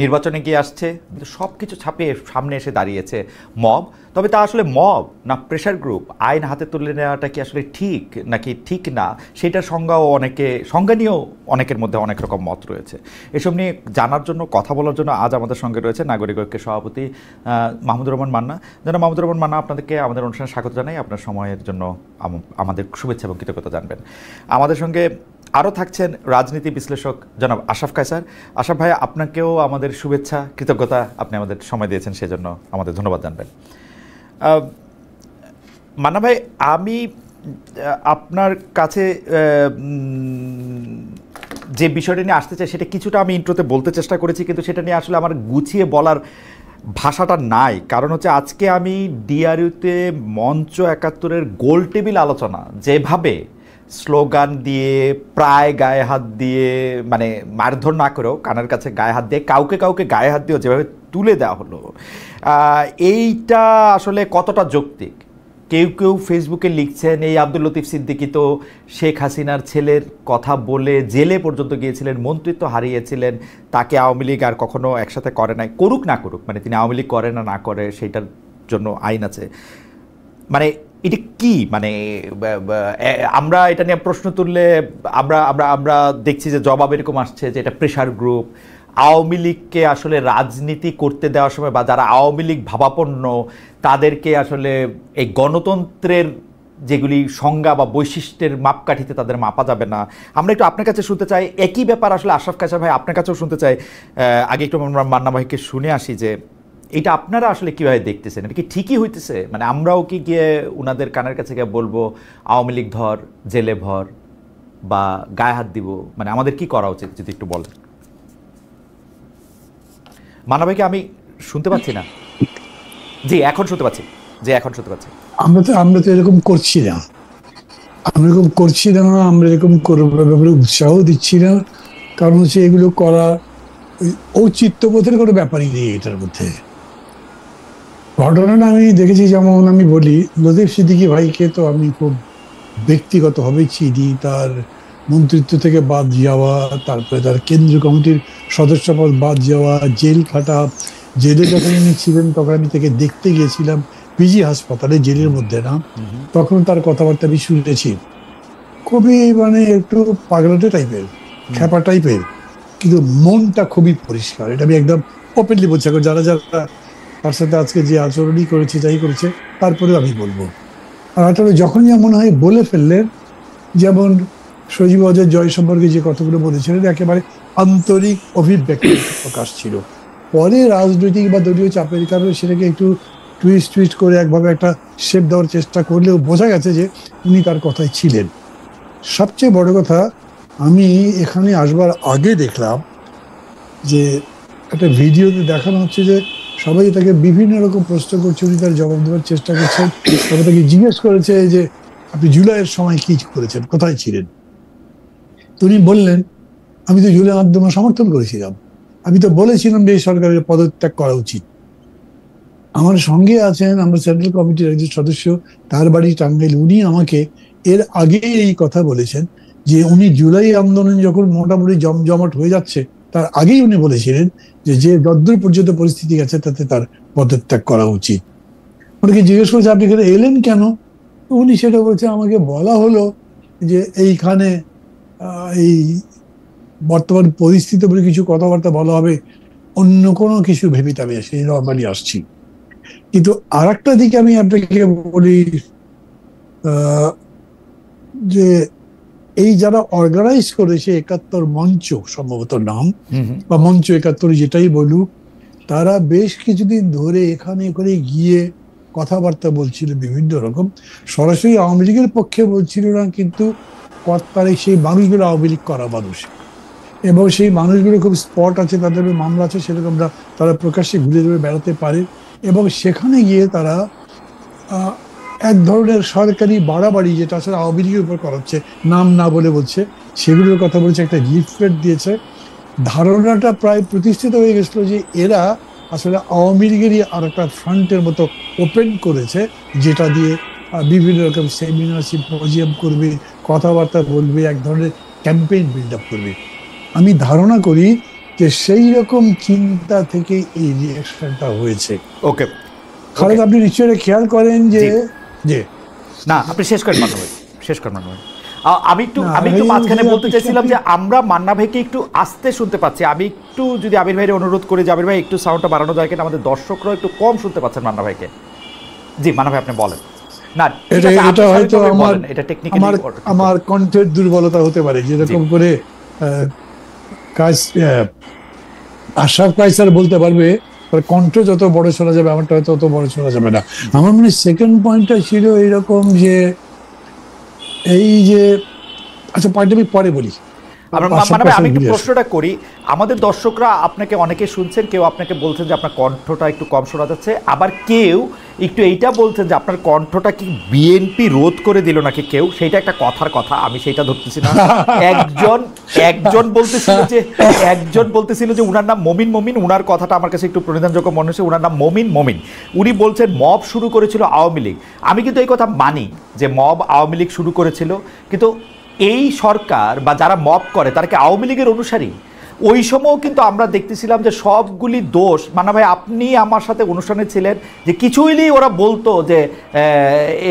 নির্বাচনে গিয়ে আসছে, কিন্তু সব কিছু ছাপিয়ে সামনে এসে দাঁড়িয়েছে মব। তবে তা আসলে মব না প্রেশার গ্রুপ, আইন হাতে তুলে নেওয়াটা কি আসলে ঠিক নাকি ঠিক না, সেটার সংজ্ঞা নিয়েও অনেকের মধ্যে অনেক রকম মত রয়েছে। এসব নিয়ে জানার জন্য, কথা বলার জন্য আজ আমাদের সঙ্গে রয়েছে নাগরিক ঐক্যের সভাপতি মাহমুদুর রহমান মান্না। যেন মাহমুদুর রহমান মান্না, আপনাদেরকে আমাদের অনুষ্ঠানে স্বাগত জানাই। আপনার সময়ের জন্য আমাদের শুভেচ্ছা এবং কৃতজ্ঞতা জানবেন। আমাদের সঙ্গে আরও থাকছেন রাজনীতি বিশ্লেষক জনাব আশরাফ কায়সার। আশরাফ ভাই, আপনাকেও আমাদের শুভেচ্ছা, কৃতজ্ঞতা, আপনি আমাদের সময় দিয়েছেন সেজন্য আমাদের ধন্যবাদ জানবেন। মান্না ভাই, আমি আপনার কাছে যে বিষয়টা নিয়ে আসতে চাই সেটা কিছুটা আমি ইন্ট্রোতে বলতে চেষ্টা করেছি, কিন্তু সেটা নিয়ে আসলে আমার গুছিয়ে বলার ভাষাটা নাই। কারণ হচ্ছে আজকে আমি ডিআরইউতে মঞ্চ ৭১-এর গোল টেবিল আলোচনা যেভাবে স্লোগান দিয়ে, প্রায় গায়ে হাত দিয়ে, মানে মারধর না করেও কানের কাছে গায়ে হাত দিয়ে, কাউকে কাউকে গায়ে হাত দিয়েও যেভাবে তুলে দেওয়া হলো, এইটা আসলে কতটা যৌক্তিক? কেউ কেউ ফেসবুকে লিখছেন এই আব্দুল লতিফ সিদ্দিকী তো শেখ হাসিনার ছেলের কথা বলে জেলে পর্যন্ত গিয়েছিলেন, মন্ত্রিত্ব হারিয়েছিলেন, তাকে আওয়ামী লীগ আর কখনো একসাথে করে নাই। করুক না করুক, মানে তিনি আওয়ামী লীগ করে না করে সেটার জন্য আইন আছে। মানে এটা কি, মানে আমরা এটা নিয়ে প্রশ্ন তুললে আমরা আমরা আমরা দেখছি যে জবাব এরকম আসছে যে এটা প্রেশার গ্রুপ। আওয়ামী লীগকে আসলে রাজনীতি করতে দেওয়ার সময় বা যারা আওয়ামী লীগ ভাবাপন্ন তাদেরকে আসলে এই গণতন্ত্রের যেগুলি সংজ্ঞা বা বৈশিষ্ট্যের মাপকাঠিতে তাদের মাপা যাবে না। আমরা একটু আপনার কাছে শুনতে চাই একই ব্যাপার আসলে আশরাফ কায়সার ভাই আপনার কাছেও শুনতে চাই। আগে একটু আমরা মান্না ভাইকে শুনে আসি যে এটা আপনারা আসলে কীভাবে দেখতেছেন, এটা কি ঠিকই হইতেছে? মানে আমরাও কি গিয়ে ওনাদের কানের কাছে গিয়ে বলবো আওয়ামী লীগ ধর, জেলে ভর বা গায়ে হাত দিব? মানে আমাদের কি করা উচিত যদি একটু বলেন। মান্না ভাইকে আমি শুনতে পাচ্ছি না। জি এখন শুনতে পাচ্ছি। আমরা তো এরকম করছি না, আমরা এরকম ব্যাপারে উৎসাহ দিচ্ছি না। কারণ হচ্ছে এগুলো করা ঔচিত্যবোধের কোনো ব্যাপারই নেই এটার মধ্যে। ঘটনাটা আমি দেখেছি, যেমন আমি বলি লতিফ সিদ্দিকী ভাইকে তো আমি খুব ব্যক্তিগতভাবে চিনি। তার মন্ত্রিত্ব থেকে বাদ যাওয়া, তারপরে তার কেন্দ্রীয় কমিটির সদস্যপদ বাদ যাওয়া, জেল খাটা। জেলে যখন উনি ছিলেন তখন আমি তাকে দেখতে গিয়েছিলাম পিজি হাসপাতালে, জেলের মধ্যে না। তখন তার কথাবার্তা আমি শুনেছি, খুবই মানে একটু পাগলাটে টাইপের, খ্যাপা টাইপের, কিন্তু মনটা খুবই পরিষ্কার। এটা আমি একদম ওপেনলি বলছি। যারা যারা তার সাথে আজকে যে আচরণই করেছে, যাই করেছে, তারপরেও আমি বলবো। আর আসলে যখনই মনে হয় বলে ফেললেন, যেমন সজীব অজয় জয় সম্পর্কে যে কথাগুলো বলেছিলেন, একেবারে আন্তরিক অভিব্যক্তি প্রকাশ ছিল। পরে রাজনৈতিক বা দলীয় চাপের কারণে সেটাকে একটু টুইস্ট করে একভাবে একটা শেপ দেওয়ার চেষ্টা করলেও বোঝা গেছে যে উনি তার কথায় ছিলেন। সবচেয়ে বড় কথা, আমি এখানে আসবার আগে দেখলাম যে একটা ভিডিওতে দেখানো হচ্ছে যে সবাই তাকে বিভিন্ন রকম প্রশ্ন করছে, উনি তার জবাব দেওয়ার চেষ্টা করছেন। তবে তাকে জিজ্ঞেস করেছে যে আপনি জুলাইয়ের সময় কি করেছেন, কোথায় ছিলেন? উনি বললেন আমি তো জুলাই আন্দোলন সমর্থন করেছিলাম, আমি তো বলেছিলাম যে এই সরকারের পদত্যাগ করা উচিত। আমার সঙ্গে আছেন আমরা সেন্ট্রাল কমিটির একজন সদস্য, তার বাড়ি টাঙ্গাইল। উনি আমাকে এর আগে এই কথা বলেছেন যে উনি জুলাই আন্দোলন যখন মোটামুটি জমজমাট হয়ে যাচ্ছে তার আগেই উনি বলেছিলেন যে যতদূর পর্যন্ত পরিস্থিতি গেছে তাতে তার পদত্যাগ করা উচিত। ওনাকে জিজ্ঞেস করছে আপনি এখানে এলেন কেন? উনি সেটা বলছে আমাকে বলা হলো যে এইখানে এই বর্তমান পরিস্থিতি বলে কিছু কথাবার্তা বলা হবে, অন্য কোনো কিছু ভেবে আমি সেই নর্মালি আসছি। কিন্তু আর একটা দিকে আমি আপনাকে বলি যে এই যারা অর্গানাইজ করেছে ৭১ মঞ্চ, সম্ভবত নাম, বা মঞ্চ ৭১ যেটাই বলুক, তারা বেশ কিছুদিন ধরে এখানে করে গিয়ে কথাবার্তা বলছিল বিভিন্ন রকম। সরাসরি আওয়ামী লীগের পক্ষে বলছিল না, কিন্তু কর্তারে সেই মানুষগুলো আওয়ামী লীগ করা মানুষ, এবং সেই মানুষগুলো খুব স্পট আছে, তাদের মামলা আছে, সেরকম তারা প্রকাশ্যে ঘুরে ঘুরে বেড়াতে পারে। এবং সেখানে গিয়ে তারা এক ধরনের সরকারি বাড়াবাড়ি, যেটা আসলে আওয়ামী লীগের উপর করা হচ্ছে, নাম না বলে বলছে, সেগুলোর কথা বলছে, একটা লিফলেট দিয়েছে। ধারণাটা প্রায় প্রতিষ্ঠিত হয়ে গেছিল যে এরা আসলে আওয়ামী লীগেরই আর একটা ফ্রন্টের মতো ওপেন করেছে, যেটা দিয়ে বিভিন্ন রকম সেমিনার, সিম্পোজিয়াম করবে, কথাবার্তা বলবে, এক ধরনের ক্যাম্পেইন বিল্ড আপ করবে। আমি ধারণা করি যে সেই রকম চিন্তা থেকে এই রিয়াকশনটা হয়েছে। ওকে খালেদ, আপনি নিশ্চয়ই খেয়াল করেন যে যে না, আপনি শেষ করেন মান্না ভাই, শেষ করেন মান্না ভাই। আমি একটু মাঝখানে বলতে চাইছিলাম যে আমরা মান্না ভাইকে একটু আস্তে শুনতে পাচ্ছি। আমি একটু যদি আবির ভাইয়ের অনুরোধ করি যে আবির ভাই একটু সাউন্ডটা বাড়ানো যায় কিনা, আমাদের দর্শকরা একটু কম শুনতে পাচ্ছেন মান্না ভাইকে। জি মান্না ভাই, আপনি বলেন। না, এটা হয়তো টেকনিক্যালি আমার কণ্ঠের দুর্বলতা হতে পারে, যেরকম করে আশরাফ কায়সার বলতে পারবে কণ্ঠ যত বড় শোনা যাবে, আমারটা হয়তো অত বড় শোনা যাবে না। আমার মনে সেকেন্ড পয়েন্টটা ছিল এইরকম যে এই যে, আচ্ছা পয়েন্ট আমি পরে বলি। আমি একটু প্রশ্নটা করি, আমাদের দর্শকরা আপনাকে অনেকে শুনছেন, কেউ আপনাকে বলছেন যে আপনার কণ্ঠটা একটু কম শোনা যাচ্ছে, আবার কেউ একটু এইটা বলছেন যে আপনার কণ্ঠটা কি বিএনপি রোধ করে দিল নাকি কেউ, সেইটা একটা কথার কথা, আমি সেইটা ধরতেছি না। একজন বলতেছিল যে উনার নাম মমিন, উনার কথাটা আমার কাছে একটু প্রণিধানযোগ্য মনে হচ্ছে, উনার নাম মমিন। উনি বলছেন মব শুরু করেছিল আওয়ামী লীগ। আমি কিন্তু এই কথা মানি যে মব আওয়ামী লীগ শুরু করেছিল, কিন্তু এই সরকার বা যারা মব করে তারা কি আওয়ামী লীগের অনুসারী? ওই সময়ও কিন্তু আমরা দেখতেছিলাম যে সবগুলি দোষ, মান্না ভাই আপনি আমার সাথে অনুষ্ঠানে ছিলেন, যে কিছুইলেই ওরা বলতো যে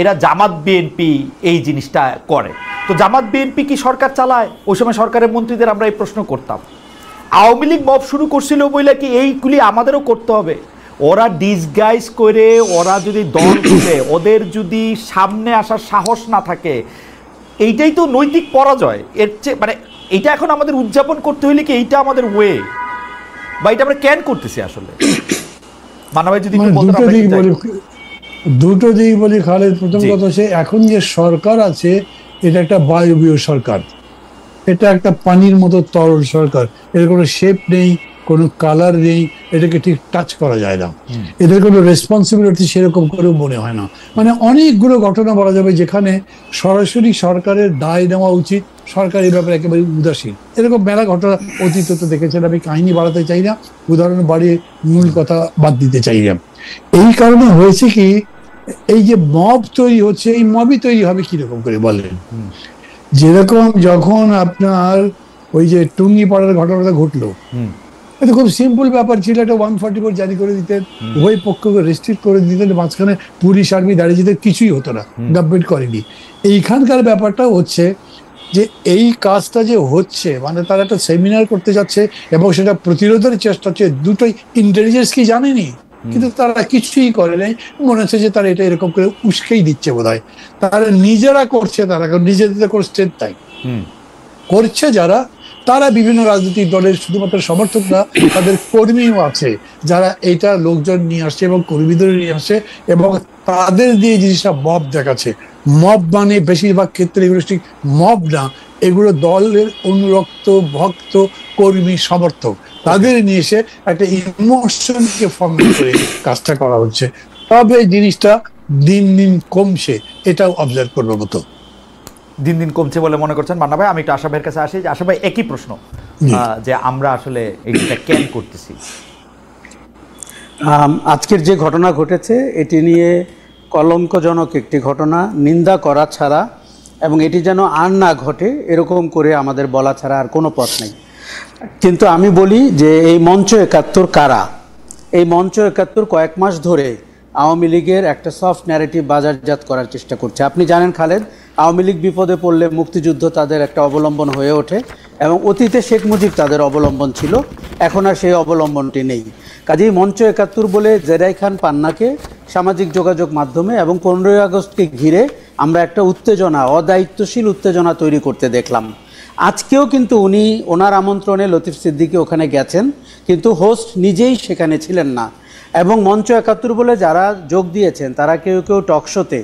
এরা জামাত বিএনপি এই জিনিসটা করে। তো জামাত বিএনপি কি সরকার চালায়? ওই সময় সরকারের মন্ত্রীদের আমরা এই প্রশ্ন করতাম। আওয়ামী লীগ মব শুরু করছিল বলে কি এইগুলি আমাদেরও করতে হবে? ওরা ডিসগাইজ করে, ওরা যদি দল খুলে, ওদের যদি সামনে আসার সাহস না থাকে, এইটাই তো নৈতিক পরাজয়। এর চেয়ে মানে এইটা এখন আমাদের উদযাপন করতে হইলে কি এইটা আমাদের ওয়ে, বা এটা আমরা ক্যান করতেছি আসলে? মান্না ভাই যদি একটু বলতেন। দুটো দিক বলি খালেদ। প্রথম কথা হচ্ছে, এখন যে সরকার আছে এটা একটা বায়বীয় সরকার, এটা একটা পানির মতো তরল সরকার। এর কোনো শেপ নেই, কোনো কালার নেই, এটাকে ঠিক টাচ করা যায় না। এদের কোনো রেসপন্সিবিলিটি সেরকম করেও মনে হয় না। মানে অনেকগুলো ঘটনা বলা যাবে যেখানে সরাসরি সরকারের দায় নেওয়া উচিত, সরকার এই ব্যাপারে একেবারে উদাসীন। এরকম মেলা ঘটনা অতীতে তো দেখেছেন। আমি কাহিনী বাড়াতে চাই না, উদাহরণ বাড়িয়ে মূল কথা বাদ দিতে চাই না। এই কারণে হয়েছে কি, এই যে মব তৈরি হচ্ছে, এই মবই তৈরি হবে কিরকম করে বলেন? যেরকম যখন আপনার ওই যে টুঙ্গিপাড়ার ঘটনাটা ঘটলো, এটা খুব সিম্পল ব্যাপার ছিল। একটা 144 জারি করে দিতেন, উভয় পক্ষকে রেস্ট্রিক্ট করে দিতেন, মাঝখানে পুলিশ আর্মি দাঁড়িয়ে যেতে, কিছুই হতো না, গভর্নমেন্ট করেনি। এইখানকার ব্যাপারটা হচ্ছে যে এই কাজটা যে হচ্ছে, মানে তারা একটা সেমিনার করতে যাচ্ছে এবং সেটা প্রতিরোধের চেষ্টা হচ্ছে, দুটোই ইন্টেলিজেন্স কি জানেনি, কিন্তু তারা কিছুই করে নাই। মনে হচ্ছে যে তারা এটা এরকম করে উস্কেই দিচ্ছে বোধ হয়। তারা নিজেরা করছে, তারা নিজেদের করছে, তাই করছে যারা, তারা বিভিন্ন রাজনৈতিক দলের শুধুমাত্র সমর্থক না, তাদের কর্মীও আছে যারা এইটা লোকজন নিয়ে আসছে এবং কর্মীদের নিয়ে আসছে, এবং তাদের দিয়ে জিনিসটা মব দেখাচ্ছে। মব মানে বেশিরভাগ ক্ষেত্রে এগুলো ঠিক মব না, এগুলো দলের অনুরক্ত ভক্ত কর্মী সমর্থক, তাদের নিয়ে এসে একটা ইমোশনকে ফর্ম করে কাজটা করা হচ্ছে। তবে জিনিসটা দিন দিন কমছে, এটাও অবজার্ভ করবার মতো। দিন দিন কমছে বলে মনে করছেন মান্না ভাই? আমি একটু আশা ভাইয়ের কাছে আসি। আশা ভাই, একই প্রশ্ন, যে আমরা আসলে এইটা কেন করতেছি? আজকের যে ঘটনা ঘটেছে এটি নিয়ে কলঙ্কজনক একটি ঘটনা, নিন্দা করা ছাড়া এবং এটি যেন আর না ঘটে এরকম করে আমাদের বলা ছাড়া আর কোনো পথ নেই। কিন্তু আমি বলি যে এই মঞ্চ ৭১ কারা? এই মঞ্চ ৭১ কয়েক মাস ধরে আওয়ামী লীগের একটা সফট ন্যারেটিভ বাজারজাত করার চেষ্টা করছে। আপনি জানেন খালেদ, আওয়ামী লীগ বিপদে পড়লে মুক্তিযুদ্ধ তাদের একটা অবলম্বন হয়ে ওঠে, এবং অতীতে শেখ মুজিব তাদের অবলম্বন ছিল, এখন আর সেই অবলম্বনটি নেই। কাজেই মঞ্চ ৭১ বলে জেরাই খান পান্নাকে সামাজিক যোগাযোগ মাধ্যমে এবং ১৫ই আগস্টকে ঘিরে আমরা একটা উত্তেজনা, অদায়িত্বশীল উত্তেজনা তৈরি করতে দেখলাম। আজকেও কিন্তু উনি ওনার আমন্ত্রণে লতিফ সিদ্দিকী ওখানে গেছেন, কিন্তু হোস্ট নিজেই সেখানে ছিলেন না। এবং মঞ্চ ৭১ বলে যারা যোগ দিয়েছেন তারা কেউ কেউ টকশোতে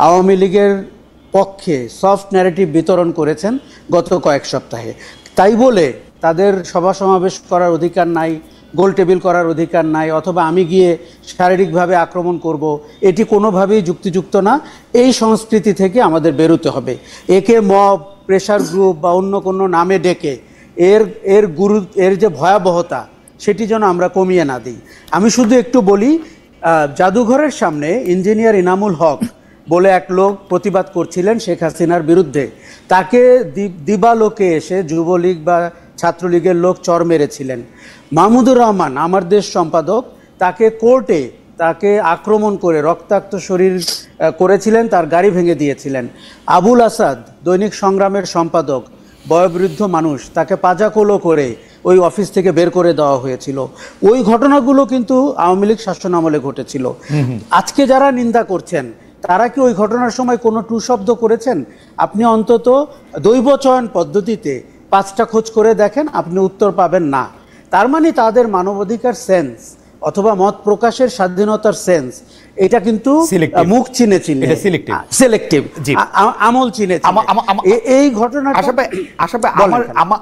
আওয়ামী লীগের পক্ষে সফট ন্যারেটিভ বিতরণ করেছেন গত কয়েক সপ্তাহে। তাই বলে তাদের সভা সমাবেশ করার অধিকার নাই, গোল টেবিল করার অধিকার নাই, অথবা আমি গিয়ে শারীরিকভাবে আক্রমণ করব, এটি কোনোভাবেই যুক্তিযুক্ত না। এই সংস্কৃতি থেকে আমাদের বেরোতে হবে। একে মব, প্রেশার গ্রুপ বা অন্য কোনো নামে ডেকে এর যে ভয়াবহতা সেটি যেন আমরা কমিয়ে না দিই। আমি শুধু একটু বলি, জাদুঘরের সামনে ইঞ্জিনিয়ার ইনামুল হক বলে এক লোক প্রতিবাদ করছিলেন শেখ হাসিনার বিরুদ্ধে। তাকে দিবালোকে এসে যুবলীগ বা ছাত্রলীগের লোক চর মেরেছিলেন। মাহমুদুর রহমান আমার দেশ সম্পাদক, তাকে কোর্টে তাকে আক্রমণ করে রক্তাক্ত শরীর করেছিলেন, তার গাড়ি ভেঙে দিয়েছিলেন। আবুল আসাদ দৈনিক সংগ্রামের সম্পাদক, বয়োবৃদ্ধ মানুষ, তাকে পাজাকোলো করে ওই অফিস থেকে বের করে দেওয়া হয়েছিল। ওই ঘটনাগুলো কিন্তু আওয়ামী লীগ শাসন আমলে ঘটেছিল। আজকে যারা নিন্দা করছেন তারা কি ওই ঘটনার সময় কোনো টু শব্দ করেছেন? আপনি অন্তত দৈব চয়ন পদ্ধতিতে 5টা খোঁজ করে দেখেন, আপনি উত্তর পাবেন না। তার মানে তাদের মানবাধিকার সেন্স অথবা মত প্রকাশের স্বাধীনতার সেন্স এটা কিন্তু মুখ চিনে সিলেক্টিভ, আমল চিনে। এই ঘটনা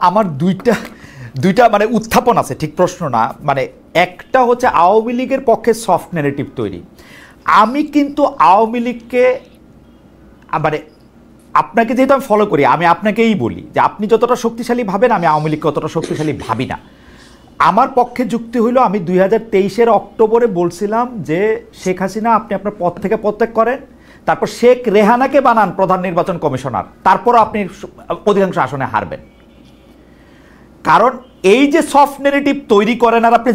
আমার দুইটা মানে উত্থাপন আছে, ঠিক প্রশ্ন না। মানে একটা হচ্ছে আওয়ামী লীগের পক্ষে সফট ন্যারেটিভ তৈরি। আমি কিন্তু আওয়ামী লীগকে মানে আপনাকে যেহেতু আমি ফলো করি, আমি আপনাকেই বলি যে আপনি যতটা শক্তিশালী ভাবেন আমি আওয়ামী লীগকে অতটা শক্তিশালী ভাবি না। আমার পক্ষে যুক্তি হইল, আমি 2023-এর অক্টোবরে বলছিলাম যে শেখ হাসিনা আপনি আপনার পদ থেকে পদত্যাগ করেন, তারপর শেখ রেহানাকে বানান প্রধান নির্বাচন কমিশনার, তারপরও আপনি অধিকাংশ আসনে হারবেন। কারণ এই যে সফট ন্যারেটিভ তৈরি করেন আর আপনি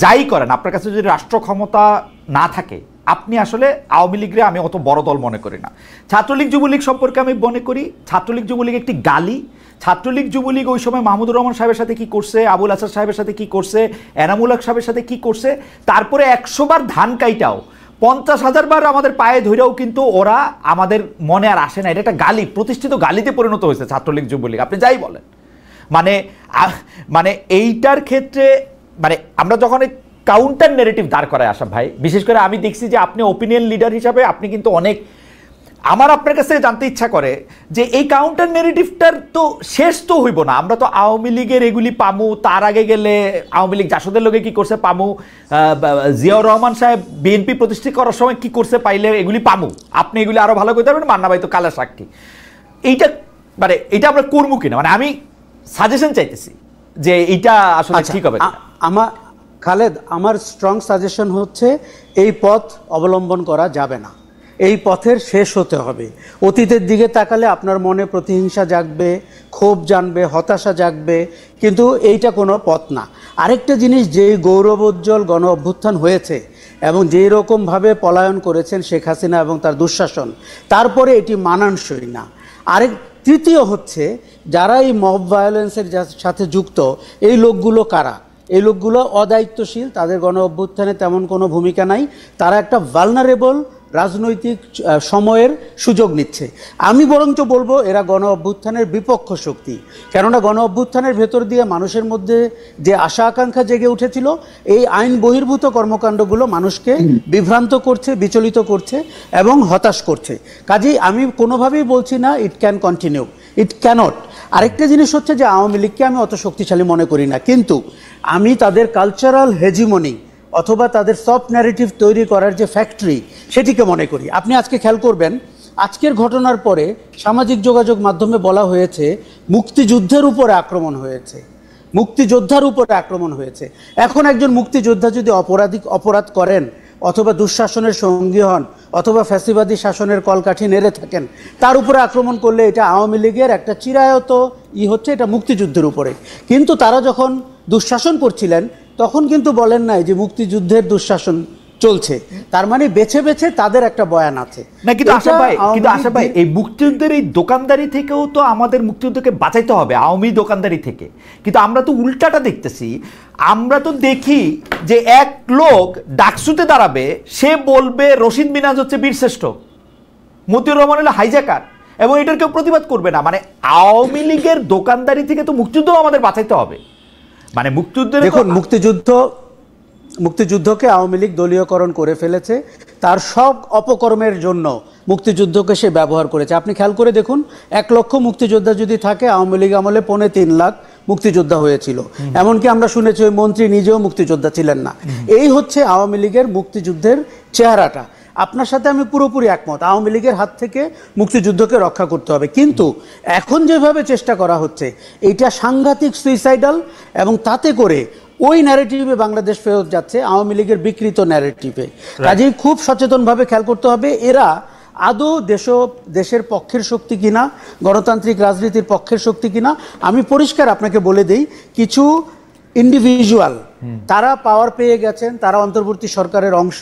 যাই করেন, আপনার কাছে যদি রাষ্ট্র ক্ষমতা না থাকে, আপনি আসলে আওয়ামী লীগরে আমি অত বড় দল মনে করি না। ছাত্রলীগ যুবলীগ সম্পর্কে আমি মনে করি ছাত্রলীগ যুবলীগ একটি গালি। ছাত্রলীগ যুবলীগ ওই সময় মাহমুদুর রহমান সাহেবের সাথে কি করছে, আবুল আসাদ সাহেবের সাথে কি করছে, এনামুল হক সাহেবের সাথে কি করছে, তারপরে 100 বার ধান কাইটাও 50,000 বার আমাদের পায়ে ধরেও কিন্তু ওরা আমাদের মনে আর আসে না। এটা একটা গালি, প্রতিষ্ঠিত গালিতে পরিণত হয়েছে ছাত্রলীগ যুবলীগ, আপনি যাই বলেন। মানে এইটার ক্ষেত্রে মানে আমরা যখন কাউন্টার নেগেটিভ দাঁড় করায় আসাম ভাই, বিশেষ করে আমি দেখছি যে আপনি ওপিনিয়ন লিডার হিসাবে আপনি কিন্তু অনেক, আমার আপনার কাছে জানতে ইচ্ছা করে যে এই কাউন্টার নেগেটিভটার তো শেষ তো হইব না। আমরা তো আওয়ামী লীগের এগুলি পামু, তার আগে গেলে আওয়ামী লীগ জাসদের লোকে কি করছে পামু, জিয়াউর রহমান সাহেব বিএনপি প্রতিষ্ঠা করার সময় কি করছে পাইলে এগুলি পামু। আপনি এগুলি আরো ভালো করতে পারবেন, মান্না ভাই তো কালা সাক্ষী। এইটা মানে এটা আমরা করবো কিনা, মানে আমি সাজেশন চাইতেছি যে এইটা আসলে ঠিক হবে। খালেদ, আমার স্ট্রং সাজেশন হচ্ছে এই পথ অবলম্বন করা যাবে না, এই পথের শেষ হতে হবে। অতীতের দিকে তাকালে আপনার মনে প্রতিহিংসা জাগবে, ক্ষোভ জানবে, হতাশা জাগবে, কিন্তু এইটা কোনো পথ না। আরেকটা জিনিস, যেই গৌরবোজ্জ্বল গণ অভ্যুত্থান হয়েছে এবং যেই রকমভাবে পলায়ন করেছেন শেখ হাসিনা এবং তার দুঃশাসন, তারপরে এটি মানানসই না। তৃতীয় হচ্ছে যারা এই মব ভায়োলেন্সের সাথে যুক্ত, এই লোকগুলো কারা? এই লোকগুলো অদায়িত্বশীল, তাদের গণ অভ্যুত্থানে তেমন কোনো ভূমিকা নাই, তারা একটা ভালনারেবল রাজনৈতিক সময়ের সুযোগ নিচ্ছে। আমি বরঞ্চ বলবো এরা গণ অভ্যুত্থানের বিপক্ষ শক্তি, কেননা গণ অভ্যুত্থানের ভেতর দিয়ে মানুষের মধ্যে যে আশা আকাঙ্ক্ষা জেগে উঠেছিল, এই আইন বহির্ভূত কর্মকাণ্ডগুলো মানুষকে বিভ্রান্ত করছে, বিচলিত করছে এবং হতাশ করছে। কাজেই আমি কোনোভাবেই বলছি না it can continue, it can't. আরেকটা জিনিস হচ্ছে যে আওয়ামী লীগকে আমি অত শক্তিশালী মনে করি না, কিন্তু আমি তাদের কালচারাল হেজিমনি অথবা তাদের সফট ন্যারেটিভ তৈরি করার যে ফ্যাক্টরি, সেটিকে মনে করি। আপনি আজকে খেয়াল করবেন, আজকের ঘটনার পরে সামাজিক যোগাযোগ মাধ্যমে বলা হয়েছে মুক্তিযুদ্ধের উপরে আক্রমণ হয়েছে, মুক্তিযোদ্ধার উপরে আক্রমণ হয়েছে। এখন একজন মুক্তিযোদ্ধা যদি অপরাধ করেন অথবা দুঃশাসনের সঙ্গী হন অথবা ফ্যাসিবাদী শাসনের কলকাঠি নেড়ে থাকেন, তার উপরে আক্রমণ করলে এটা আওয়ামী লীগের একটা চিরায়ত হচ্ছে, এটা মুক্তিযুদ্ধের উপরে। কিন্তু তারা যখন দুঃশাসন করছিলেন তখন কিন্তু বলেন নাই যে মুক্তিযুদ্ধের দুঃশাসন চলছে, তার মানে বেছে বেছে তাদের একটা বয়ান আছে না। কিন্তু আশা ভাই এই মুক্তিযুদ্ধের এই দোকানদারি থেকেও তো আমাদের মুক্তিযুদ্ধকে বাঁচাইতে হবে, আওয়ামী দোকানদারি থেকে। কিন্তু আমরা তো উল্টাটা দেখতেছি, আমরা তো দেখি যে এক লোক ডাকসুতে দাঁড়াবে, সে বলবে রশিদ মিনাজ হচ্ছে বীরশ্রেষ্ঠ, মতিউর রহমান হলো হাইজ্যাকার, এবং এটার কেউ প্রতিবাদ করবে না। মানে আওয়ামী লীগের দোকানদারি থেকে তো মুক্তিযুদ্ধ আমাদের বাঁচাইতে হবে। মানে দেখুন, মুক্তিযুদ্ধকে আওয়ামী লীগ দলীয়করণ করে ফেলেছে, তার সব অপকর্মের জন্য মুক্তিযুদ্ধকে সে ব্যবহার করেছে। আপনি খেয়াল করে দেখুন, 1 লক্ষ মুক্তিযোদ্ধা যদি থাকে, আওয়ামী লীগ আমলে 3.25 লাখ মুক্তিযোদ্ধা হয়েছিল। এমনকি আমরা শুনেছি ওই মন্ত্রী নিজেও মুক্তিযোদ্ধা ছিলেন না। এই হচ্ছে আওয়ামী লীগের মুক্তিযুদ্ধের চেহারাটা। আপনার সাথে আমি পুরোপুরি একমত, আওয়ামী লীগের হাত থেকে মুক্তিযুদ্ধকে রক্ষা করতে হবে। কিন্তু এখন যেভাবে চেষ্টা করা হচ্ছে, এইটা সাংঘাতিক সুইসাইডাল, এবং তাতে করে ওই ন্যারেটিভে বাংলাদেশ ফেরত যাচ্ছে, আওয়ামী লীগের বিকৃত ন্যারেটিভে। কাজেই খুব সচেতনভাবে খেয়াল করতে হবে। এরা আদৌ দেশের পক্ষের শক্তি কিনা, গণতান্ত্রিক রাজনীতির পক্ষের শক্তি কিনা। আমি পরিষ্কার আপনাকে বলে দিই, কিছু ইন্ডিভিজুয়াল তারা পাওয়ার পেয়ে গেছেন, তারা অন্তর্বর্তী সরকারের অংশ,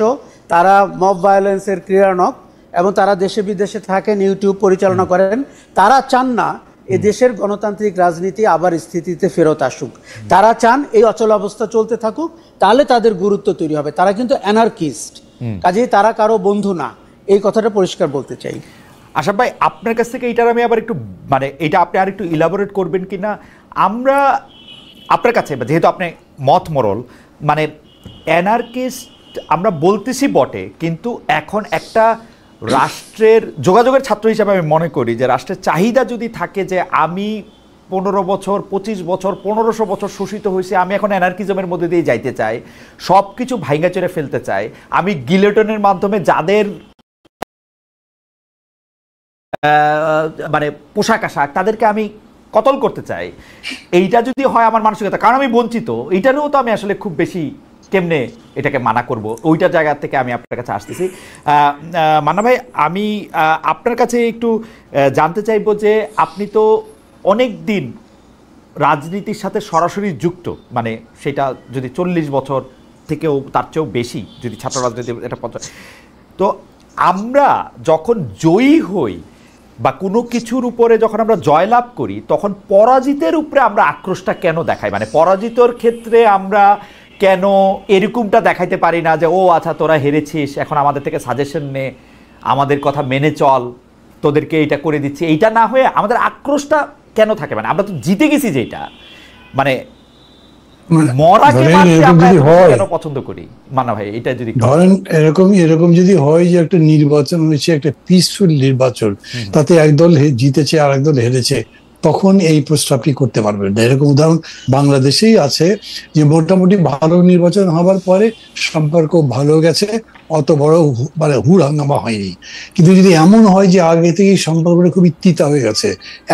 তারা মব ভায়োলেন্সের ক্রীড়ানক এবং তারা দেশে বিদেশে থাকেন, ইউটিউব পরিচালনা করেন। তারা চান না এ দেশের গণতান্ত্রিক রাজনীতি আবার স্থিতিতে ফেরত আসুক। তারা চান এই অচলাবস্থা চলতে থাকুক, তাহলে তাদের গুরুত্ব তৈরি হবে। তারা কিন্তু অ্যানার্কিস্ট, কাজেই তারা কারো বন্ধু না, এই কথাটা পরিষ্কার বলতে চাই। আশা ভাই, আপনার কাছ থেকে এইটার আমি আবার একটু মানে এটা আপনি আর একটু ইলাবোরেট করবেন কিনা। আমরা আপনার কাছে যেহেতু আপনি মত মরল, মানে অ্যানার্কিস্ট আমরা বলতেছি বটে, কিন্তু এখন একটা রাষ্ট্রের যোগাযোগের ছাত্র হিসাবে আমি মনে করি যে রাষ্ট্রের চাহিদা যদি থাকে যে আমি 15 বছর 25 বছর 1500 বছর শোষিত হয়েছে, আমি এখন অ্যানার্কিজমের মধ্যে দিয়ে যাইতে চাই, সব কিছু ভাইঙ্গা চড়ে ফেলতে চাই, আমি গিলেটনের মাধ্যমে যাদের মানে পোশাক আশাক তাদেরকে আমি কতল করতে চাই, এইটা যদি হয় আমার মানসিকতা, কারণ আমি বঞ্চিত, এইটারও তো আমি আসলে খুব বেশি কেমনে এটাকে মানা করব, ওইটা জায়গা থেকে আমি আপনার কাছে আসতেছি। মান্না ভাই, আমি আপনার কাছে একটু জানতে চাইবো যে আপনি তো অনেক দিন রাজনীতির সাথে সরাসরি যুক্ত, মানে সেটা যদি 40 বছর থেকেও তার চেয়েও বেশি যদি ছাত্র রাজনীতি এটা তো আমরা যখন জয়ী হই বা কোনো কিছুর উপরে যখন আমরা জয়লাভ করি, তখন পরাজিতের উপরে আমরা আক্রোশটা কেন দেখাই? মানে পরাজিতর ক্ষেত্রে আমরা কেন এরকমটা দেখাইতে পারি না যে ও আচ্ছা তোরা হেরেছিস, এখন আমাদের থেকে সাজেশন নে, আমাদের কথা মেনে চল, তোদেরকে এইটা করে দিচ্ছি, এইটা না হয়ে আমাদের আক্রোশটা কেন থাকে? মানে আমরা তো জিতে গেছি, যেটা মানে মরাকে মারতে আমরা কেন পছন্দ করি? মান্না ভাই, এটা যদি ধরেন এরকম যদি হয় যে একটা নির্বাচন হয়েছে, একটা পিসফুল নির্বাচন, তাতে একদল জিতেছে আর একদল হেরেছে, তখন এই প্রশ্ন আপনি করতে পারবেন না। এরকম উদাহরণ বাংলাদেশেই আছে যে মোটামুটি ভালো নির্বাচন হওয়ার পরে সম্পর্ক ভালো গেছে, অত বড় মানে হুড়াঙ্গামা হয়নি। কিন্তু যদি এমন হয় যে আগে থেকেই সম্পর্কটা খুবই তিতা হয়ে গেছে,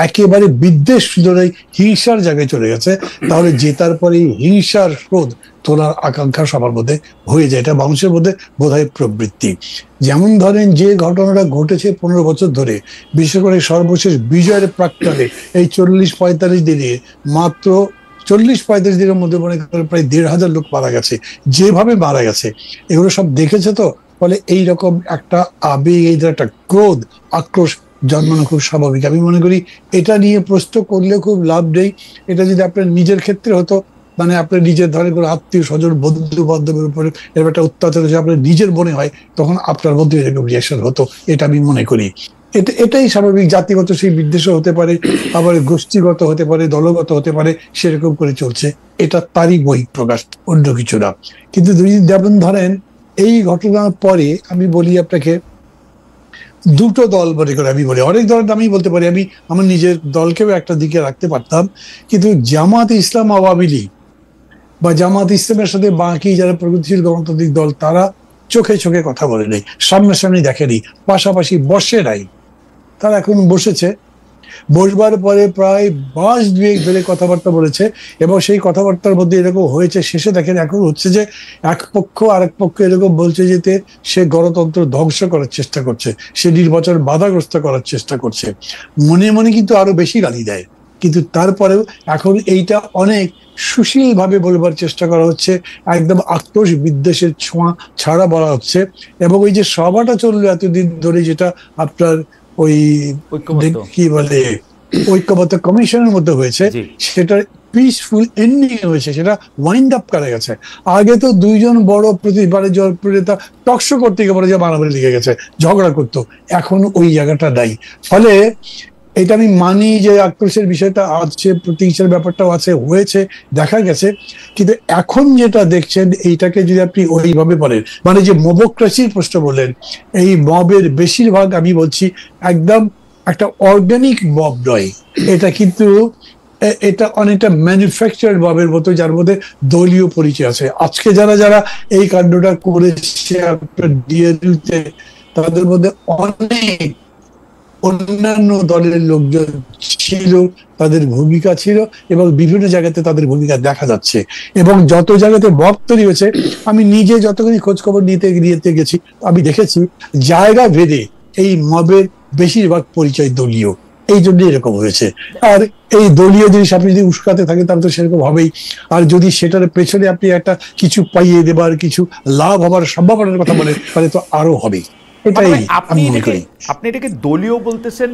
একেবারে বিদ্বেষ ধরে হিংসার জায়গায় চলে গেছে, তাহলে জেতার পরে হিংসার ক্রোধ তোলার আকাঙ্ক্ষা সবার মধ্যে হয়ে যায়। এটা মানুষের মধ্যে বোধহয় প্রবৃত্তি। যেমন ধরেন যে ঘটনাটা ঘটেছে 15 বছর ধরে, বিশেষ করে সর্বশেষ বিজয়ের প্রাক্কালে এই 40-45 দিনে, মাত্র 40-45 দিনের মধ্যে মনে করেন প্রায় 1,500 লোক মারা গেছে। যেভাবে মারা গেছে এগুলো সব দেখেছে, তো ফলে এইরকম একটা আবেগ, এই একটা ক্রোধ, আক্রোশ জন্মানো খুব স্বাভাবিক। আমি মনে করি এটা নিয়ে প্রশ্ন করলে খুব লাভ নেই। এটা যদি আপনার নিজের ক্ষেত্রে হতো, মানে আপনার নিজের ধরেন কোনো আত্মীয় স্বজন বন্ধু বান্ধবের উপরে এরকম একটা অত্যাচার হচ্ছে আপনার নিজের মনে হয়, তখন আপনার মধ্যে এরকম রিয়াকশন হতো, এটা আমি মনে করি। এটাই স্বাভাবিক। জাতিগত সেই বিদ্বেষও হতে পারে, আবার গোষ্ঠীগত হতে পারে, দলগত হতে পারে, সেরকম করে চলছে। এটা তারই বহিঃ প্রকাশ, অন্য কিছু না। কিন্তু যেমন ধরেন এই ঘটনার পরে আমি বলি আপনাকে, দুটো দল মনে করে আমি বলি, অনেক দলের আমি বলতে পারি, আমি আমার নিজের দলকেও একটা দিকে রাখতে পারতাম, কিন্তু জামাত ইসলাম আওয়ামী লীগ বা জামাত ইসলামের সাথে বাকি যারা প্রগতিশীল গণতান্ত্রিক দল, তারা চোখে চোখে কথা বলে নেই, সামনাসামনি দেখেনি, পাশাপাশি বসে নাই। তারা এখন বসেছে, বসবার পরে প্রায় মাস 2 ধরে কথাবার্তা বলেছে, এবং সেই কথাবার্তার মধ্যে এরকম হয়েছে, শেষে দেখেন এখন হচ্ছে যে এক পক্ষ আরেক পক্ষ এরকম বলছে যেতে সে গণতন্ত্র ধ্বংস করার চেষ্টা করছে, সে নির্বাচন বাধাগ্রস্ত করার চেষ্টা করছে, মনে মনে কিন্তু আরো বেশি গালি দেয়। কিন্তু তারপরেও এখন এইটা অনেক সুশীল ভাবে বলবার চেষ্টা করা হচ্ছে, একদম আক্রোশ বিদ্বেষের ছোঁয়া ছাড়া বলা হচ্ছে। এবং ওই যে সভাটা চললো এতদিন ধরে, যেটা আপনার ওই কি বলে ঐক্যবদ্ধ কমিশনের মধ্যে হয়েছে, সেটা পিসফুল এন্ডিং হয়েছে, সেটা ওয়াইন্ড আপ করা গেছে। আগে তো 2 জন বড় প্রতিবারের জনপ্রিয়তা টকশো করতে গিয়ে বলে যে মারামারি লেগে গেছে, ঝগড়া করতো, এখন ওই জায়গাটা নাই। ফলে এটা আমি মানি যে আক্রোশের বিষয়টা আছে, প্রতিহিংসার ব্যাপারটাও আছে, হয়েছে, দেখা গেছে। কিন্তু এখন যেটা দেখছেন, এইটাকে যদি আপনি ওইভাবে বলেন, মানে যে মবক্রেসির প্রশ্ন বললেন, এই মবের বেশিরভাগ আমি বলছি একদম একটা অর্গানিক মব নয়, এটা কিন্তু এটা অনেকটা ম্যানুফ্যাকচার্ড মবের মতো, যার মধ্যে দলীয় পরিচয় আছে। আজকে যারা যারা এই কাণ্ডটা করেছে আপনার ডিএলইউতে, তাদের মধ্যে অনেক অন্যান্য দলের লোকজন ছিল, তাদের ভূমিকা ছিল, এবং বিভিন্ন জায়গাতে তাদের ভূমিকা দেখা যাচ্ছে। এবং যত জায়গাতে মব তৈরি হয়েছে, আমি নিজে যতখানি খোঁজ খবর নিতে গেছি, আমি দেখেছি জায়গা ভেদে এই মবের বেশিরভাগ পরিচয় দলীয়, এই জন্য এরকম হয়েছে। আর এই দলীয় জিনিস আপনি যদি উস্কাতে থাকেন তাহলে তো সেরকম হবেই। আর যদি সেটার পেছনে আপনি একটা কিছু পাইয়ে দেবার, কিছু লাভ হবার সম্ভাবনার কথা বলেন, তাহলে তো আরো হবে। এটাই আমি মনে করি। আপনি এটাকে দলীয় বলতেছেন,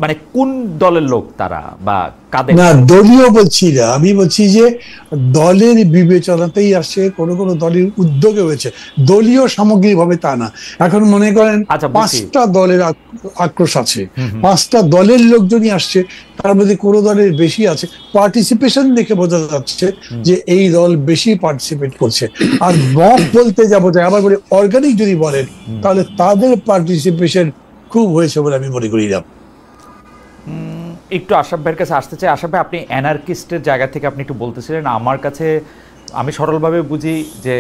মানে কোন দলের লোক তারা বা কাদের? না, দলীয় বলছি না, আমি বলছি যে দলের বিবেচনাতেই আসছে, কোনো কোনো দলের উদ্যোগে হয়েছে, দলীয় সামগ্রিকভাবে তা না। এখন মনে করেন 5টা দলের আক্রোশ আছে, 5টা দলের লোকজনই আসছে, তার মধ্যে কোনো দলের বেশি আছে, পার্টিসিপেশন দেখে বোঝা যাচ্ছে যে এই দল বেশি পার্টিসিপেট করছে। আর মব বলতে যাবো, আবার বলে অর্গানিক যদি বলেন, তাহলে তাদের পার্টিসিপেশন খুব হয়েছে বলে আমি মনে করি না। একটু আশরাফ ভাইয়ের কাছে আসতে চাই। আশরাফ ভাই, আপনি অ্যানার্কিস্টের জায়গা থেকে আপনি একটু বলতেছিলেন, আমার কাছে আমি সরলভাবে বুঝি যে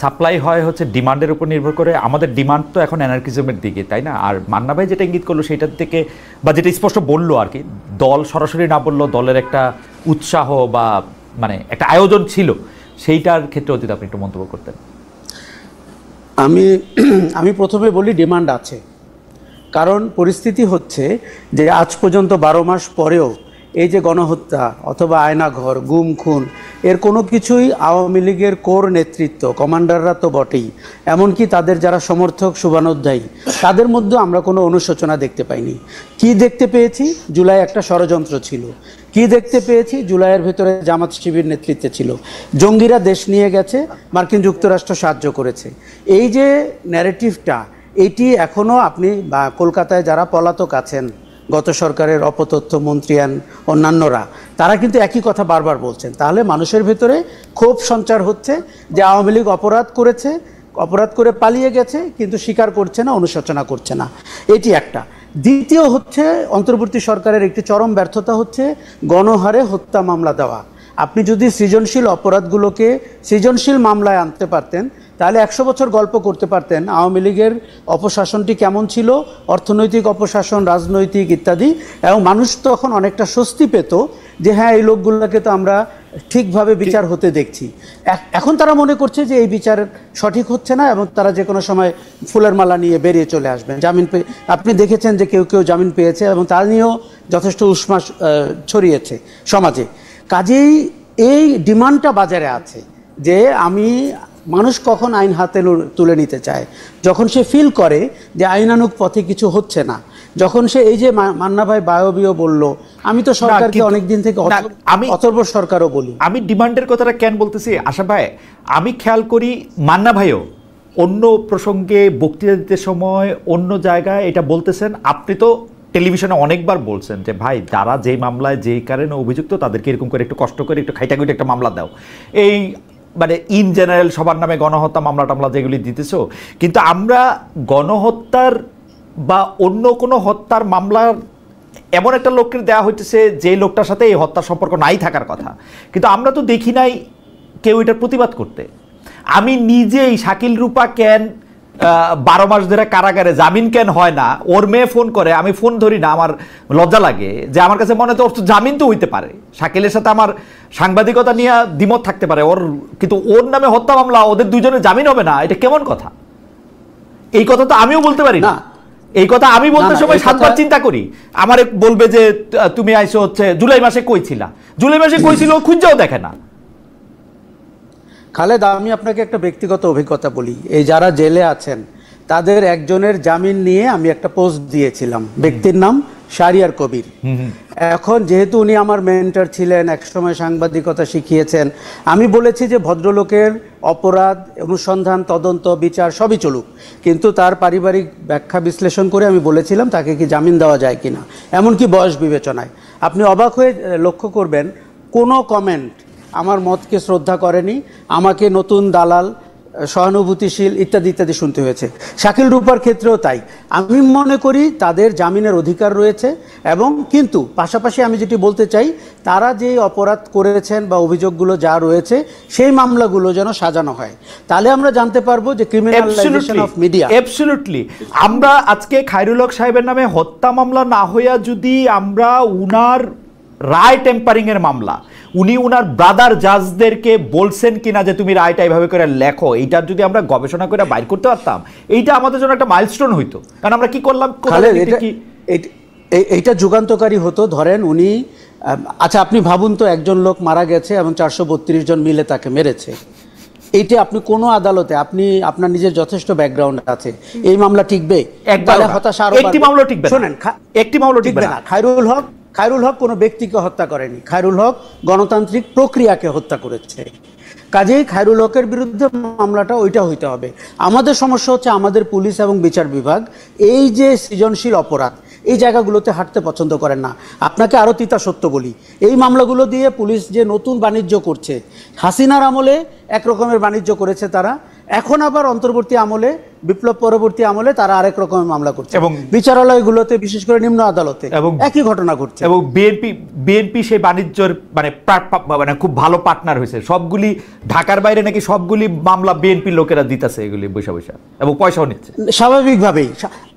সাপ্লাই হয় হচ্ছে ডিমান্ডের উপর নির্ভর করে। আমাদের ডিমান্ড তো এখন অ্যানার্কিজমের দিকে, তাই না? আর মান্না ভাই যেটা ইঙ্গিত করলো সেটার থেকে, বা যেটা স্পষ্ট বললো আর কি, দল সরাসরি না বললো, দলের একটা উৎসাহ বা মানে একটা আয়োজন ছিল, সেইটার ক্ষেত্রে যদি আপনি একটু মন্তব্য করতেন। আমি প্রথমে বলি ডিমান্ড আছে, কারণ পরিস্থিতি হচ্ছে যে আজ পর্যন্ত 12 মাস পরেও এই যে গণহত্যা অথবা আয়নাঘর, গুম খুন, এর কোনো কিছুই আওয়ামী লীগের কোর নেতৃত্ব, কমান্ডাররা তো বটেই, এমনকি তাদের যারা সমর্থক শুভানুধ্যায়ী, তাদের মধ্যে আমরা কোনো অনুশোচনা দেখতে পাইনি। কি দেখতে পেয়েছি? জুলাই একটা ষড়যন্ত্র ছিল। কি দেখতে পেয়েছি? জুলাইয়ের ভেতরে জামাত শিবির নেতৃত্বে ছিল, জঙ্গিরা দেশ নিয়ে গেছে, মার্কিন যুক্তরাষ্ট্র সাহায্য করেছে। এই যে ন্যারেটিভটা, এটি এখনও আপনি বা কলকাতায় যারা পলাতক আছেন, গত সরকারের অপতথ্য মন্ত্রী অন্যান্যরা, তারা কিন্তু একই কথা বারবার বলছেন। তাহলে মানুষের ভেতরে ক্ষোভ সঞ্চার হচ্ছে যে আওয়ামী লীগ অপরাধ করেছে, অপরাধ করে পালিয়ে গেছে, কিন্তু স্বীকার করছে না, অনুশোচনা করছে না। এটি একটা। দ্বিতীয় হচ্ছে, অন্তর্বর্তী সরকারের একটি চরম ব্যর্থতা হচ্ছে গণহারে হত্যা মামলা দেওয়া। আপনি যদি সৃজনশীল অপরাধগুলোকে সৃজনশীল মামলায় আনতে পারতেন, তাহলে 100 বছর গল্প করতে পারতেন আওয়ামী লীগের অপশাসনটি কেমন ছিল, অর্থনৈতিক অপশাসন, রাজনৈতিক ইত্যাদি, এবং মানুষ তখন অনেকটা স্বস্তি পেত যে হ্যাঁ, এই লোকগুলোকে তো আমরা ঠিকভাবে বিচার হতে দেখছি। এখন তারা মনে করছে যে এই বিচার সঠিক হচ্ছে না, এবং তারা যে কোনো সময় ফুলের মালা নিয়ে বেরিয়ে চলে আসবেন। জামিন পেয়ে আপনি দেখেছেন যে কেউ কেউ জামিন পেয়েছে, এবং তা নিয়েও যথেষ্ট উষ্মা ছড়িয়েছে সমাজে। কাজেই এই ডিমান্ডটা বাজারে আছে যে মানুষ কখন আইন হাতে তুলে নিতে চায়, যখন সে ফিল করে যে আইনানুগ পথে কিছু হচ্ছে না, যখন সে এই যে মান্না ভাই বায়বীয় বলল, আমি তো সরকারকে অনেকদিন থেকে অথর্ব সরকারও বলি। আমি ডিমান্ডের কথাটা কেন বলতেছি আশা ভাই, আমি খেয়াল করি মান্না ভাইও অন্য প্রসঙ্গে বক্তৃতা দিতে সময় অন্য জায়গায় এটা বলতেছেন। আপনি তো টেলিভিশনে অনেকবার বলছেন যে ভাই, যারা যেই মামলায় যেই কারণে অভিযুক্ত তাদেরকে এরকম করে একটু কষ্ট করে একটু খাইটাগুইটা একটা মামলা দাও। এই মানে ইন জেনারেল সবার নামে গণহত্যা মামলা টামলা যেগুলি দিতেছো, কিন্তু আমরা গণহত্যার বা অন্য কোনো হত্যার মামলার এমন একটা লোককে দেওয়া হইতেছে যে লোকটার সাথে এই হত্যার সম্পর্ক নাই থাকার কথা, কিন্তু আমরা তো দেখি নাই কেউ এটার প্রতিবাদ করতে। আমি নিজেই শাকিল রূপা কেন 12 মাস ধরে কারাগারে, জামিন কেন হয় না, ওর মেয়ে ফোন করে, আমি ফোন ধরি না, আমার লজ্জা লাগে যে আমার কাছে মনে হয় ওর তো জামিন তো হইতে পারে, শাকিলের সাথে আমার সাংবাদিকতা নিয়ে দ্বিমত থাকতে পারে ওর, কিন্তু ওর নামে হত্যা মামলা, ওদের দুজনের জামিন হবে না, এটা কেমন কথা? এই কথা তো আমিও বলতে পারি না। এই কথা আমি বলতে সময় 7 বার চিন্তা করি। আমার বলবে যে তুমি আইসো হচ্ছে জুলাই মাসে কই ছিলা, জুলাই মাসে কই ছিল খুঁজেও দেখে না। খালেদ, আমি আপনাকে একটা ব্যক্তিগত অভিজ্ঞতা বলি। এই যারা জেলে আছেন তাদের একজনের জামিন নিয়ে আমি একটা পোস্ট দিয়েছিলাম, ব্যক্তির নাম শাহরিয়ার কবির। এখন যেহেতু উনি আমার মেন্টর ছিলেন, একসময় সাংবাদিকতা শিখিয়েছেন, আমি বলেছি যে ভদ্রলোকের অপরাধ অনুসন্ধান, তদন্ত, বিচার সবই চলুক, কিন্তু তার পারিবারিক ব্যাখ্যা বিশ্লেষণ করে আমি বলেছিলাম তাকে কি জামিন দেওয়া যায় কিনা, এমনকি বয়স বিবেচনায়। আপনি অবাক হয়ে লক্ষ্য করবেন কোনো কমেন্ট আমার মতকে শ্রদ্ধা করেনি, আমাকে নতুন দালাল, সহানুভূতিশীল ইত্যাদি ইত্যাদি শুনতে হয়েছে। শাকিল রূপার ক্ষেত্রেও তাই। আমি মনে করি তাদের জামিনের অধিকার রয়েছে, এবং কিন্তু পাশাপাশি আমি যেটি বলতে চাই, তারা যে অপরাধ করেছেন বা অভিযোগগুলো যা রয়েছে সেই মামলাগুলো যেন সাজানো হয়, তাহলে আমরা জানতে পারবো যে ক্রিমিনালাইজেশন অফ মিডিয়া। অ্যাবসলিউটলি। আমরা আজকে খায়রুল হক সাহেবের নামে হত্যা মামলা না হইয়া যদি আমরা উনার রায় টেম্পারিং এর মামলা, উনি উনার ব্রাদার জাজদেরকে বলছেন কিনা যে তুমি রায়টা এইভাবে করে লেখো, এইটার যদি আমরা গবেষণা করে বাইর করতে পারতাম, এইটা আমাদের জন্য একটা মাইলস্টোন হইতো। কারণ আমরা কি করলাম, এইটা যুগান্তকারী হতো। ধরেন উনি, আচ্ছা আপনি ভাবুন তো, একজন লোক মারা গেছে এবং 432 জন মিলে তাকে মেরেছে। এইটা আপনি কোনো আদালতে, আপনি আপনার নিজের যথেষ্ট ব্যাকগ্রাউন্ড আছে, এই মামলা টিকবে? হতাশা আরো একটি মামলা টিকবে। শোনেন, একটি মামলা টিকবে না। খায়রুল হক কোনো ব্যক্তিকে হত্যা করেনি, খায়রুল হক গণতান্ত্রিক প্রক্রিয়াকে হত্যা করেছে। কাজেই খায়রুল হকের বিরুদ্ধে মামলাটা ওইটা হইতে হবে। আমাদের সমস্যা হচ্ছে আমাদের পুলিশ এবং বিচার বিভাগ এই যে সৃজনশীল অপরাধ, এই জায়গাগুলোতে হাঁটতে পছন্দ করেন না। আপনাকে আরও তিতা সত্য বলি, এই মামলাগুলো দিয়ে পুলিশ যে নতুন বাণিজ্য করছে, হাসিনার আমলে এক রকমের বাণিজ্য করেছে তারা, এখন আবার অন্তর্বর্তী আমলে, বিপ্লব পরবর্তী আমলে তারা আরেক রকমের মামলা করছে এবং বিচারালয়গুলোতে, বিশেষ করে নিম্ন আদালতে একই ঘটনা ঘটছে। এবং বিএনপি সেই বাণিজ্যের মানে খুব ভালো পার্টনার হয়েছে। সবগুলি ঢাকার বাইরে নাকি সবগুলি মামলা বিএনপির লোকেরা দিতেছে এগুলি বৈশা বৈশা, এবং পয়সাও নিচ্ছে স্বাভাবিকভাবেই।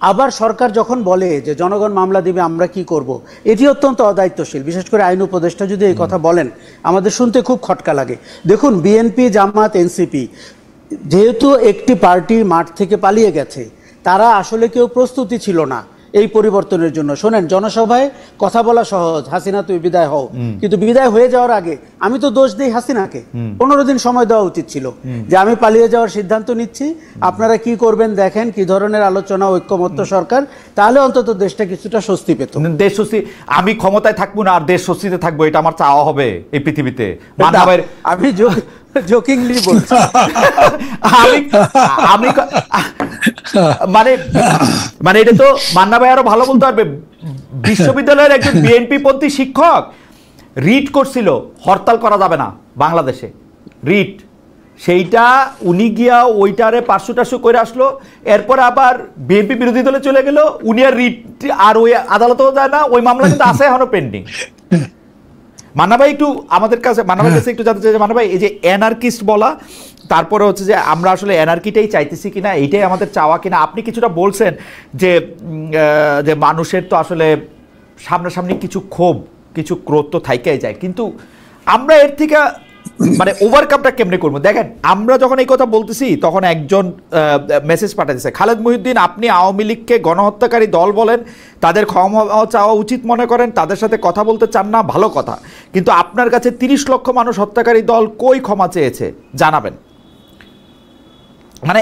আবার সরকার যখন বলে যে জনগণ মামলা দিবে, আমরা কি করব, এটি অত্যন্ত অদায়িত্বশীল। বিশেষ করে আইন উপদেষ্টা যদি এই কথা বলেন, আমাদের শুনতে খুব খটকা লাগে। দেখুন, বিএনপি, জামাত, এনসিপি যেহেতু একটি পার্টি মাঠ থেকে পালিয়ে গেছে, তারা আসলে কেউ প্রস্তুতি ছিল না এই পরিবর্তনের জন্য। শোনেন, জনসভায় কথা বলা সহজ, হাসিনা তুই বিদায় হও, কিন্তু বিদায় হয়ে যাওয়ার আগে আমি তো দোষ দিই হাসিনাকে। 15 দিন সময় দেওয়া উচিত ছিল যে আমি পালিয়ে যাওয়ার সিদ্ধান্ত নিচ্ছি, আপনারা কি করবেন দেখেন, কি ধরনের আলোচনা, ঐক্যমত্য সরকার, তাহলে অন্তত দেশটা কিছুটা স্বস্তি পেত। দেশ স্বস্তি, আমি ক্ষমতায় থাকবো না আর দেশ স্বস্তিতে থাকবো, এটা আমার চাওয়া হবে এই পৃথিবীতে। আমি জোকিংলি বলছি, আমি মানে মানে এটা তো মান্না ভাই আরো ভালো বলতে পারবে। বিশ্ববিদ্যালয়ের একজন বিএনপি পন্থী শিক্ষক রিট করছিল হরতাল করা যাবে না বাংলাদেশে, রিট, সেইটা উনি গিয়া ওইটারে 500 করে আসলো। এরপর আবার বিএনপি বিরোধী দলে চলে গেল, উনি আর রিট আর ওই আদালতেও যায় না, ওই মামলা কিন্তু আছে এখনো পেন্ডিং। মান্না ভাই একটু আমাদের কাছে, মান্না ভাইয়ের কাছে একটু জানতে চাই যে, মান্না ভাই এই যে অ্যানার্কিস্ট বলা, তারপরে হচ্ছে যে আমরা আসলে অ্যানার্কিটাই চাইতেছি কিনা, এইটাই আমাদের চাওয়া কিনা। আপনি কিছুটা বলছেন যে যে মানুষের তো আসলে সামনাসামনি কিছু ক্ষোভ, কিছু ক্রোধ তো থাইকাই যায়, কিন্তু আমরা এর থেকে মানে ওভারকামটা কেমনে করবো? দেখেন, আমরা যখন এই কথা বলতেছি তখন একজন মেসেজ পাঠাতেছে, খালেদ মহিউদ্দিন, আপনি আওয়ামী লীগকে গণহত্যাকারী দল বলেন, তাদের ক্ষমা চাওয়া উচিত মনে করেন, তাদের সাথে কথা বলতে চান না, ভালো কথা, কিন্তু আপনার কাছে 30 লক্ষ মানুষ হত্যাকারী দল কই ক্ষমা চেয়েছে জানাবেন। মানে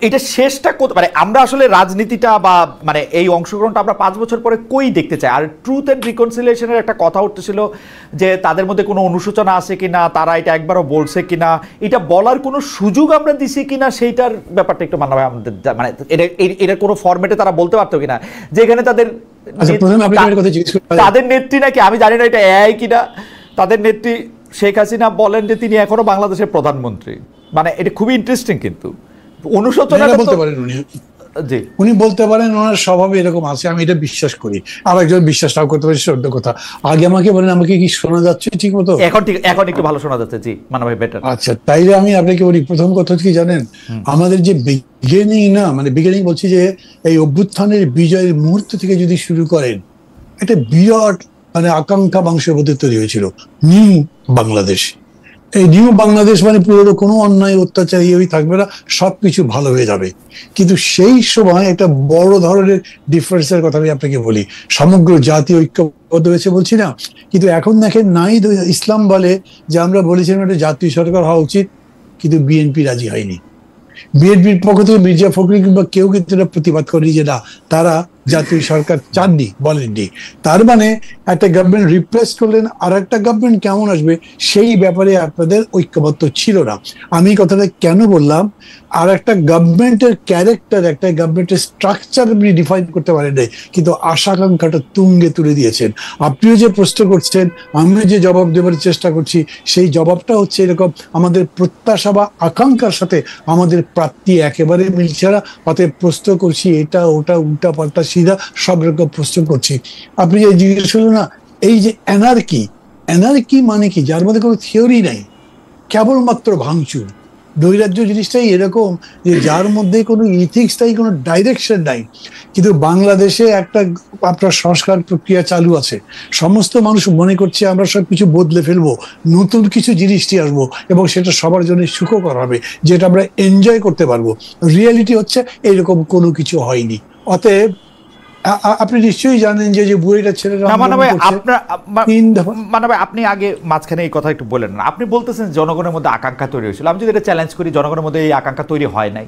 এটা শেষটা মানে আমরা আসলে রাজনীতিটা বা মানে এই অংশগ্রহণটা আমরা 5 বছর পরে কই দেখতে চাই? আর ট্রুথ অ্যান্ড রিকনসিলিয়েশনের একটা কথা উঠতেছিল যে তাদের মধ্যে কোনো অনুশোচনা আছে কিনা, তারা এটা একবারও বলছে কিনা, এটা বলার কোনো সুযোগ আমরা দিছি কিনা, সেইটার ব্যাপারটা একটু মানা হয় আমাদের। মানে এটা কোনো ফরম্যাটে তারা বলতে পারতো কিনা, যেখানে তাদের নেত্রী নাকি, আমি জানি না এটা এআই কিনা, তাদের নেত্রী শেখ হাসিনা বলেন যে তিনি এখনো বাংলাদেশের প্রধানমন্ত্রী। মানে এটা খুবই ইন্টারেস্টিং, কিন্তু উনি বলতে পারেন, ওনার স্বভাবে এরকম আছে, আমি এটা বিশ্বাস করি। আর একজন বিশ্বাস নাও করতে পারি, সত্য কথা। আগে আমাকে বলেন, আমাকে কি শোনা যাচ্ছে ঠিক মতো? এখন একটু ভালো শোনা যাচ্ছে, জি মানা ভাই, বেটার। আচ্ছা, তাইলে আমি আপনাকে বলি, প্রথম কথা কি জানেন, আমাদের যে বিগিনিং, না মানে বিগিনিং বলছি, যে এই অভ্যুত্থানের বিজয়ের মুহূর্ত থেকে যদি শুরু করেন, একটা বিরাট মানে আকাঙ্ক্ষা মানুষের মধ্যে তৈরি হয়েছিল, নিউ বাংলাদেশ। এই নিউ বাংলাদেশ মানে পুরো কোনো অন্যায় অত্যাচার ইয়ে থাকবে না, সবকিছু ভালো হয়ে যাবে। কিন্তু সেই সময় একটা বড় ধরনের ডিফারেন্সের কথা আমি আপনাকে বলি, সমগ্র জাতি ঐক্যবদ্ধ হয়েছে বলছি না, কিন্তু এখন দেখেন নাই, ইসলাম বলে যে আমরা বলেছিলাম একটা জাতীয় সরকার হওয়া উচিত, কিন্তু বিএনপি রাজি হয়নি। বিএনপির পক্ষ থেকে মির্জা ফখরুল কিংবা কেউ কিন্তু এটা প্রতিবাদ করেনি যে না, তারা জাতীয় সরকার চাননি, বলেননি। তার মানে একটা গভর্নমেন্ট রিপ্লেস করলেন, আর একটা গভর্নমেন্ট কেমন আসবে সেই ব্যাপারে আপনাদের ঐক্যবদ্ধ ছিল না। আমি কথাটা কেন বললাম, আর একটা গভর্নমেন্টের ক্যারেক্টার, একটা গভর্নমেন্টের স্ট্রাকচার আপনি ডিফাইন করতে পারেন নাই, কিন্তু আশাকাঙ্ক্ষাটা তুঙ্গে তুলে দিয়েছেন। আপনিও যে প্রশ্ন করছেন, আমিও যে জবাব দেওয়ার চেষ্টা করছি, সেই জবাবটা হচ্ছে এরকম, আমাদের প্রত্যাশা বা আকাঙ্ক্ষার সাথে আমাদের প্রাপ্তি একেবারে মিলছে না। অতএব প্রশ্ন করছি, এটা ওটা উল্টা পাল্টা সিধা সব রকম প্রশ্ন করছি। আপনি যে জিজ্ঞেস করলেন না, এই যে এনার্কি মানে কি? যার মধ্যে কোনো থিওরি নাই, কেবলমাত্র ভাঙচুর। নৈরাজ্য জিনিসটাই এরকম যে যার মধ্যে কোনো ইথিক্সটাই কোনো ডাইরেকশন নাই। কিন্তু বাংলাদেশে একটা আপনার সংস্কার প্রক্রিয়া চালু আছে, সমস্ত মানুষ মনে করছে আমরা সবকিছু বদলে ফেলবো, নতুন কিছু জিনিস নিয়ে আসবো এবং সেটা সবার জন্য সুখকর হবে, যেটা আমরা এনজয় করতে পারবো। রিয়েলিটি হচ্ছে এইরকম কোনো কিছু হয়নি। অতএব আপনি নিশ্চয়ই জানেন যে বুড়িটা ছেলেরা আপনি আগে মাঝখানে এই কথা একটু বলেন না। আপনি বলতেছেন জনগণের মধ্যে আকাঙ্ক্ষা তৈরি হয়েছিল। আমি যদি এটা চ্যালেঞ্জ করি, জনগণের মধ্যে এই আকাঙ্ক্ষা তৈরি হয় নাই।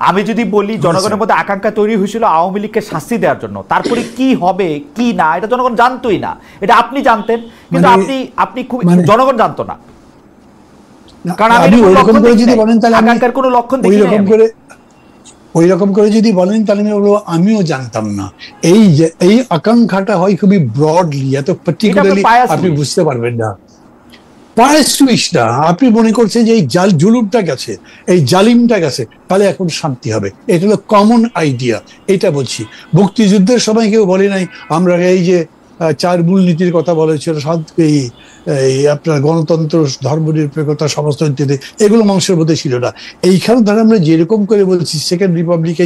আমি যদি বলি জনগণের মধ্যে আকাঙ্ক্ষা তৈরি হয়েছিল আওয়ামী লীগকে শাস্তি দেওয়ার জন্য, তারপরে কি হবে কি না এটা জনগণ জানতোই না। এটা আপনি জানতেন, কিন্তু আপনি খুব জনগণ জানতো না। কারণ আমি ওইরকম করে যদি বলেন তাহলে আকাঙ্ক্ষার কোনো লক্ষণ দেখি না। ওই রকম করে যদি বলেন তাহলে আমি বলবো আমিও জানতাম না। এই আকাঙ্ক্ষাটা হয় খুবই ব্রডলি, এত পার্টিকুলারলি আপনি বুঝতে পারবেন না। পায়েস সুইচটা আপনি মনে করছেন যে এই জুলুমটা গেছে, এই জালিমটা গেছে, তাহলে এখন শান্তি হবে। এটা হলো কমন আইডিয়া। এটা বলছি, মুক্তিযুদ্ধের সময় কেউ বলে নাই আমরা এই যে 4 মূলনীতির কথা বলেছিল, এই আপনার গণতন্ত্র, ধর্মনিরপেক্ষতা, সমস্ত ইত্যাদি, এগুলো মানুষের মধ্যে ছিল না। এইখানে ধরে আমরা যেরকম করে বলছি সেকেন্ড রিপাবলিক,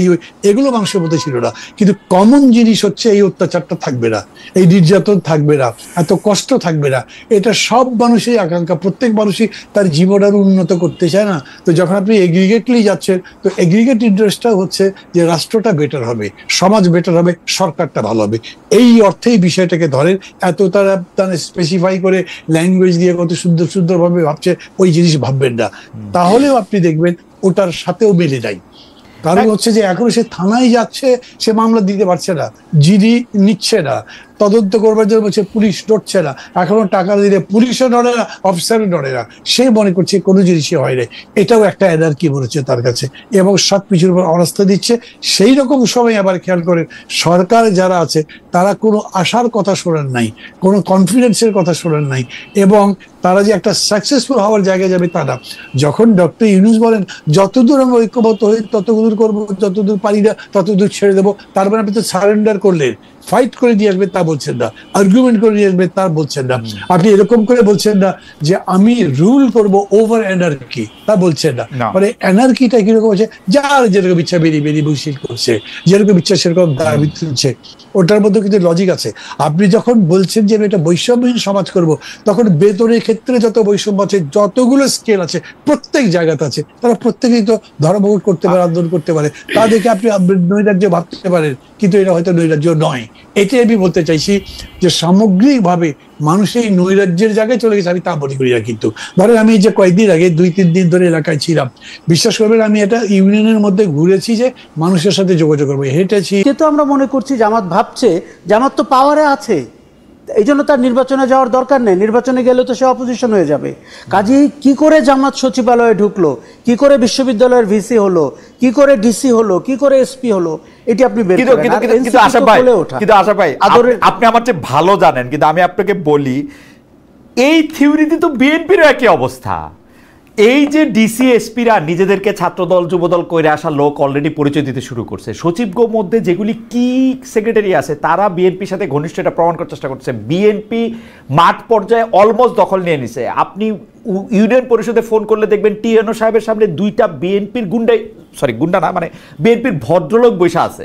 এগুলো মানুষের মধ্যে ছিল না। কিন্তু কমন জিনিস হচ্ছে এই অত্যাচারটা থাকবে না, এই নির্যাতন থাকবে না, এত কষ্ট থাকবে না। এটা সব মানুষের আকাঙ্ক্ষা। প্রত্যেক মানুষই তার জীবন আরো উন্নত করতে চায় না? তো যখন আপনি এগ্রিগেটলি যাচ্ছেন, তো এগ্রিগেট ইন্টারেস্টটা হচ্ছে যে রাষ্ট্রটা বেটার হবে, সমাজ বেটার হবে, সরকারটা ভালো হবে। এই অর্থেই বিষয়টাকে ধরেন। এত তারা স্পেসিফাই করে ল্যাঙ্গুয়েজ দিয়ে কত সুন্দর সুন্দর ভাবে ভাবছে, ওই জিনিস ভাববেন না। তাহলেও আপনি দেখবেন ওটার সাথেও মেলে যায়। কারণ হচ্ছে যে এখন সে থানায় যাচ্ছে, সে মামলা দিতে পারছে না, জিডি নিচ্ছে না, তদন্ত করবার জন্য বলছে পুলিশ ডরছে না, এখনো টাকা দিলে পুলিশও ডরে না, অফিসারও ডরে না। সে মনে করছে কোনো জিনিসই হয় না। এটাও একটা এনার্কি মনে তার কাছে, এবং সব কিছুর উপর অনাস্থা দিচ্ছে। সেই রকম সময় আবার খেয়াল করেন, সরকার যারা আছে তারা কোনো আশার কথা শোনেন নাই, কোনো কনফিডেন্সের কথা শোনেন নাই, এবং তারা যে একটা সাকসেসফুল হওয়ার জায়গায় যাবে তা না। যখন ডক্টর ইউনূস বলেন যতদূর আমরা ঐক্যবদ্ধ হই ততদূর করবো, যতদূর পারি না ততদূর ছেড়ে দেবো, তার মানে আপনি তো সারেন্ডার করলেন, ফাইট করে নিয়ে আসবেন তা বলছেন না, আর্গুমেন্ট করে নিয়ে আসবেন তা বলছেন না, আপনি এরকম করে বলছেন না যে আমি রুল করব ওভার এনার্কি, তা বলছেন না। মানে এনার্কিটা কিরকম হচ্ছে, যার যেরকম ইচ্ছা বেরিয়ে বেরিয়ে বসিল করছে, যেরকম ইচ্ছা সেরকম দাবি তুলছে, ওটার মধ্যে কিন্তু লজিক আছে। আপনি যখন বলছেন যে আমি এটা বৈষম্যহীন সমাজ করব, তখন বেতনের ক্ষেত্রে যত বৈষম্য আছে, যতগুলো স্কেল আছে, প্রত্যেক জায়গাতে আছে, তারা প্রত্যেকেই তো ধর্মঘট করতে পারে, আন্দোলন করতে পারে, তা দেখে আপনি নৈরাজ্য ভাবতে পারেন, কিন্তু এটা হয়তো নৈরাজ্য নয়। এটাই আমি বলতে চাইছি যে সামগ্রিকভাবে মানুষ এই নৈরাজ্যের জায়গায় চলে গেছে, আমি তা মনে করি না। কিন্তু ধরেন আমি যে কয়েকদিন আগে 2-3 দিন ধরে এলাকায় ছিলাম, বিশ্বাস করবেন আমি এটা ইউনিয়নের মধ্যে ঘুরেছি, যে মানুষের সাথে যোগাযোগ করবো, হেঁটেছি। যেহেতু আমরা মনে করছি জামাত ভাবছে জামাত তো পাওয়ারে আছে, এই জন্য তার নির্বাচনে যাওয়ার দরকার নেই, নির্বাচনে গেলে তো সে অপোজিশন হয়ে যাবে। কাজেই কি করে জামাত সচিবালয়ে ঢুকলো, কি করে বিশ্ববিদ্যালয়ের ভিসি হলো, কি করে ডিসি হলো, কি করে এসপি হলো, এটি আপনি বের করেন। কিন্তু আশা ভাই আপনি আমার চেয়ে ভালো জানেন, কিন্তু আমি আপনাকে বলি এই থিওরিতে তো বিএনপির একই অবস্থা। এই যে ডিসি এসপিরা নিজেদেরকে ছাত্রদল যুবদল করে আসা লোক অলরেডি পরিচয় দিতে শুরু করছে। সচিবগো মধ্যে যেগুলি কি সেক্রেটারি আছে তারা বিএনপির সাথে ঘনিষ্ঠ, এটা প্রমাণ করার চেষ্টা করছে। বিএনপি মাঠ পর্যায়ে অলমোস্ট দখল নিয়ে নিছে। আপনি ইউনিয়ন পরিষদে ফোন করলে দেখবেন টিএনও সাহেবের সামনে 2টা বিএনপির গুন্ডা না, মানে বিএনপির ভদ্রলোক বসে আছে।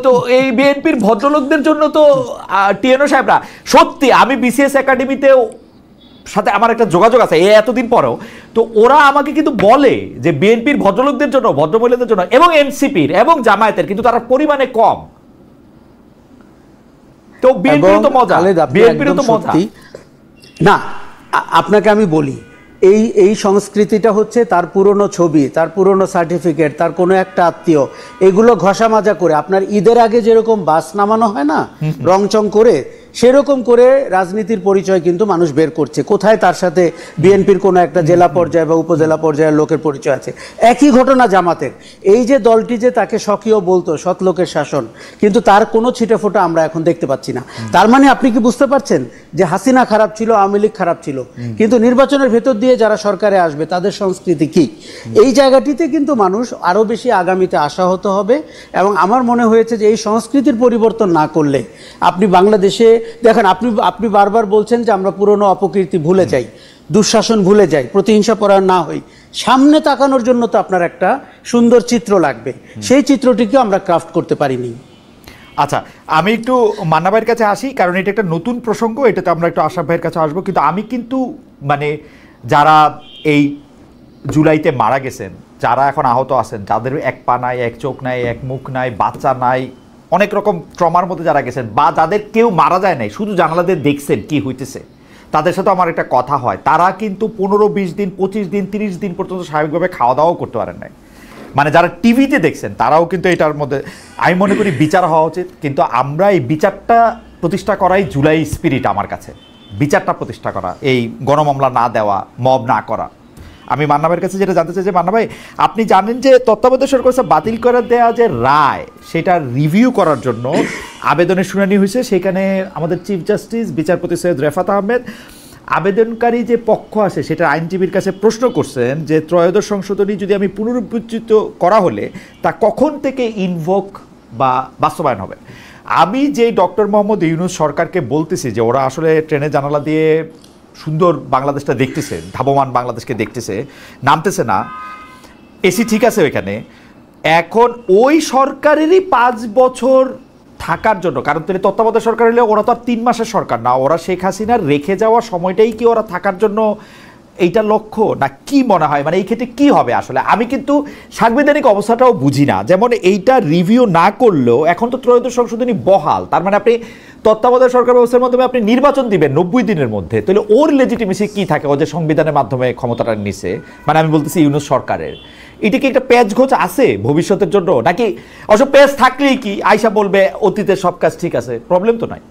তো এই বিএনপির ভদ্রলোকদের জন্য তো টিএনও সাহেবরা সত্যি, আমি বিসিএস একাডেমিতেও সাথে আমার একটা যোগাযোগ আছে এতদিন পরেও, তো ওরা আমাকে কিন্তু বলে যে বিএনপির ভদ্রলোকদের জন্য, ভদ্রমহিলাদের জন্য, এবং এনসিপির এবং জামায়াতের, কিন্তু তারা পরিমাণে কম। তো বিএনপির তো মজা, বিএনপির তো মজা না। আপনাকে আমি বলি, এই সংস্কৃতিটা হচ্ছে তার পুরনো ছবি, তার পুরনো সার্টিফিকেট, তার কোনো একটা আত্মীয়, এগুলো ঘষা মাজা করে আপনার ঈদের আগে যেরকম বাস নামানো হয় না রংচং করে, সেরকম করে রাজনীতির পরিচয় কিন্তু মানুষ বের করছে। কোথায় তার সাথে বিএনপির কোনো একটা জেলা পর্যায়ে বা উপজেলা পর্যায়ের লোকের পরিচয় আছে। একই ঘটনা জামাতের। এই যে দলটি যে তাকে স্বকীয় বলতো, সৎ লোকের শাসন, কিন্তু তার কোনো ছিটেফোঁটা আমরা এখন দেখতে পাচ্ছি না। তার মানে আপনি কি বুঝতে পারছেন যে হাসিনা খারাপ ছিল, আওয়ামী লীগ খারাপ ছিল, কিন্তু নির্বাচনের ভেতর দিয়ে যারা সরকারে আসবে তাদের সংস্কৃতি কি? এই জায়গাটিতে কিন্তু মানুষ আরও বেশি আগামীতে আশাহত হবে। এবং আমার মনে হয়েছে যে এই সংস্কৃতির পরিবর্তন না করলে আপনি বাংলাদেশে দেখেন, আপনি বারবার বলছেন যে আমরা পুরনো অপকীর্তি ভুলে যাই, দুঃশাসন ভুলে যাই, প্রতিহিংসা পরায়ণ না হই। সামনে তাকানোর জন্য তো আপনার একটা সুন্দর চিত্র লাগবে, সেই চিত্রটিকেও আমরা ক্রাফট করতে পারিনি। আচ্ছা, আমি একটু মান্না ভাইয়ের কাছে আসি, কারণ এটা একটা নতুন প্রসঙ্গ, এটাতে আমরা একটু আশরাফ ভাইয়ের কাছে আসবো। কিন্তু আমি কিন্তু মানে যারা এই জুলাইতে মারা গেছেন, যারা এখন আহত আছেন, যাদের এক পা নাই, এক চোখ নাই, এক মুখ নাই, বাচ্চা নাই, অনেক রকম ট্রমার মধ্যে যারা গেছেন, বা যাদের কেউ মারা যায় নাই, শুধু জানালাদের দেখছেন কি হইতেছে, তাদের সাথে আমার একটা কথা হয়, তারা কিন্তু 15-20 দিন, 25 দিন, 30 দিন পর্যন্ত স্বাভাবিকভাবে খাওয়া দাওয়াও করতে পারেন নাই। মানে যারা টিভিতে দেখছেন তারাও কিন্তু এটার মধ্যে, আমি মনে করি বিচার হওয়া উচিত। কিন্তু আমরা এই বিচারটা প্রতিষ্ঠা করাই জুলাই স্পিরিট আমার কাছে, বিচারটা প্রতিষ্ঠা করা, এই গণমামলা না দেওয়া, মব না করা। আমি মান্না ভাইয়ের কাছে যেটা জানতে চাই যে, মান্না ভাই, আপনি জানেন যে তত্ত্বাবধায়ক সরকার বাতিল করে দেওয়া যে রায়, সেটা রিভিউ করার জন্য আবেদনের শুনানি হয়েছে। সেখানে আমাদের চিফ জাস্টিস বিচারপতি সৈয়দ রেফাত আহমেদ আবেদনকারী যে পক্ষ আছে সেটা আইনজীবীর কাছে প্রশ্ন করছেন যে ত্রয়োদশ সংশোধনী যদি আমি পুনরুজ্জীবিত করা হলে তা কখন থেকে ইনভোক বা বাস্তবায়ন হবে। আমি যে ডক্টর মোহাম্মদ ইউনূস সরকারকে বলতেছি যে ওরা আসলে ট্রেনের জানালা দিয়ে সুন্দর বাংলাদেশটা দেখতেছে, ধাবমান বাংলাদেশকে দেখতেছে, নামতেছে না, এসি ঠিক আছে ওইখানে, এখন ওই সরকারেরই 5 বছর থাকার জন্য, কারণ তিনি তত্ত্বাবধায়ক সরকার হলে ওরা তো আর 3 মাসের সরকার না, ওরা শেখ হাসিনার রেখে যাওয়া সময়টাই কি ওরা থাকার জন্য এইটা লক্ষ্য, না কি মনে হয়? মানে এই ক্ষেত্রে কি হবে আসলে? আমি কিন্তু সাংবিধানিক অবস্থাটাও বুঝি না। যেমন এইটা রিভিউ না করলেও এখন তো ত্রয়োদশ সংশোধনী বহাল, তার মানে আপনি তত্ত্বাবধায়ক সরকার ব্যবস্থার মাধ্যমে আপনি নির্বাচন দিবেন 90 দিনের মধ্যে, তাহলে ওর লেজিটিমেসি কি থাকে? ও যে সংবিধানের মাধ্যমে ক্ষমতাটা নিছে, মানে আমি বলতেছি ইউনূস সরকারের, এটা কি একটা প্যাচ ঘোচ আছে ভবিষ্যতের জন্য, নাকি অবশ্য প্যাচ থাকলেই কি আয়সা বলবে অতীতের সব কাজ ঠিক আছে, প্রবলেম তো নাই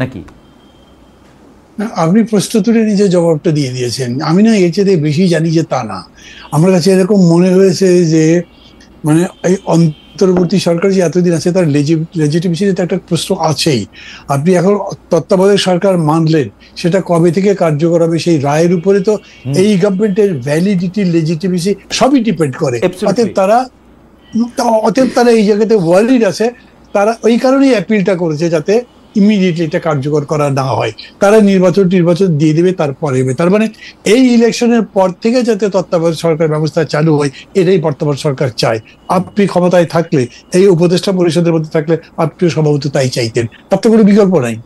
নাকি? আপনি প্রশ্ন তুলে নিজে জবাবটা দিয়ে দিয়েছেন। আমি না এর চেয়ে বেশি জানি যে তা না। আমার কাছে এরকম মনে হয়েছে যে মানে এই অন্তর্বর্তী সরকার যে এতদিন আছে তার লেজিটিমেসিতে একটা প্রশ্ন আছেই। আপনি এখন তত্ত্বাবধায়ক সরকার মানলেন, সেটা কবে থেকে কার্যকর হবে সেই রায়ের উপরে তো এই গভর্নমেন্টের ভ্যালিডিটি, লেজিটিমেসি সবই ডিপেন্ড করে। অতএব তারা এই জায়গাতে ওয়ারিড আছে, তারা ওই কারণেই অ্যাপিলটা করেছে যাতে ইমিডিয়েটলি এটা কার্যকর করা না হয়। তারা নির্বাচন দিয়ে দেবে, তারপরে হবে। তার মানে এই ইলেকশনের পর থেকে যাতে তত্ত্বাবধায়ক সরকার ব্যবস্থা চালু হয়, এটাই বর্তমান সরকার চায়। আপনি ক্ষমতায় থাকলে, এই উপদেষ্টা পরিষদের মধ্যে থাকলে আপনিও সম্ভবত তাই চাইতেন। তার তো কোনো বিকল্প নাই,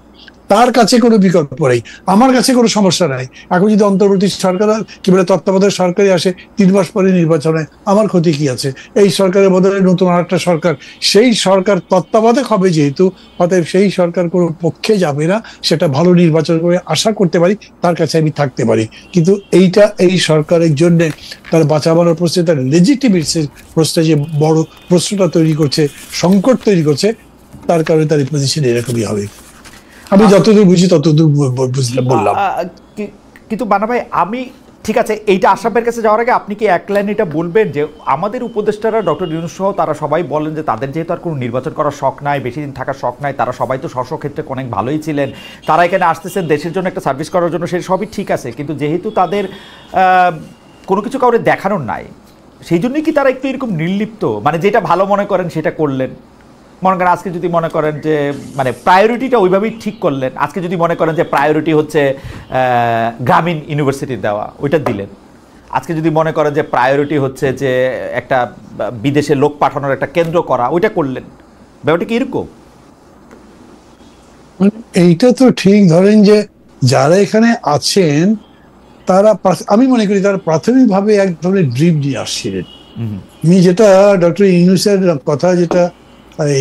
তার কাছে কোনো বিকল্প নেই, আমার কাছে কোনো সমস্যা নাই। এখন যদি অন্তর্বর্তী সরকার কি বলে তত্ত্বাবধায়ক সরকারই আসে 3 মাস পরে নির্বাচনে, আমার ক্ষতি কি আছে? এই সরকারের বদলে নতুন আরেকটা সরকার, সেই সরকার তত্ত্বাবধায়ক হবে যেহেতু, অতএব সেই সরকার কোনো পক্ষে যাবে না, সেটা ভালো নির্বাচন করে আশা করতে পারি, তার কাছে আমি থাকতে পারি। কিন্তু এইটা এই সরকারের জন্য তার বাঁচাবার প্রশ্নে, তার লেজিটিমেসির প্রশ্নে যে বড় প্রশ্নটা তৈরি করছে, সংকট তৈরি করছে, তার কারণে তার পজিশন এরকমই হবে। আমি যতদূর বুঝি ততদূর বললাম। কিন্তু মান্না ভাই, আমি ঠিক আছে, এইটা আশরাফের কাছে যাওয়ার আগে আপনি কি এক লাইন এটা বলবেন যে আমাদের উপদেষ্টারা ডক্টর ইউনূস সহ তারা সবাই বলেন যে তাদের যেহেতু আর কোনো নির্বাচন করার শখ নাই, বেশি দিন থাকার শখ নাই, তারা সবাই তো স্ব ক্ষেত্রে অনেক ভালোই ছিলেন, তারা এখানে আসতেছেন দেশের জন্য একটা সার্ভিস করার জন্য, সেই সবই ঠিক আছে, কিন্তু যেহেতু তাদের কোনো কিছু কাউরে দেখানোর নাই, সেই জন্যই কি তারা একটু এরকম নির্লিপ্ত, মানে যেটা ভালো মনে করেন সেটা করলেন? মনে করেন আজকে যদি মনে করেন যে মানে প্রায়োরিটিটা ওইভাবেই ঠিক করলেন, আজকে যদি মনে করেন যে প্রায়োরিটি হচ্ছে গ্রামীণ ইউনিভার্সিটি দেওয়া, ওইটা দিলেন। আজকে যদি মনে করেন যে প্রায়োরিটি হচ্ছে যে একটা বিদেশে লোক পাঠানোর একটা কেন্দ্র করা, ওইটা করলেন। ব্যাপারটা কি এরকম? এইটা তো ঠিক, ধরেন যে যারা এখানে আছেন তারা, আমি মনে করি তারা প্রাথমিকভাবে এক ধরনের ড্রিম নিয়ে আসছিলেন। আমি যেটা ডক্টর ইউনূসের কথা, যেটা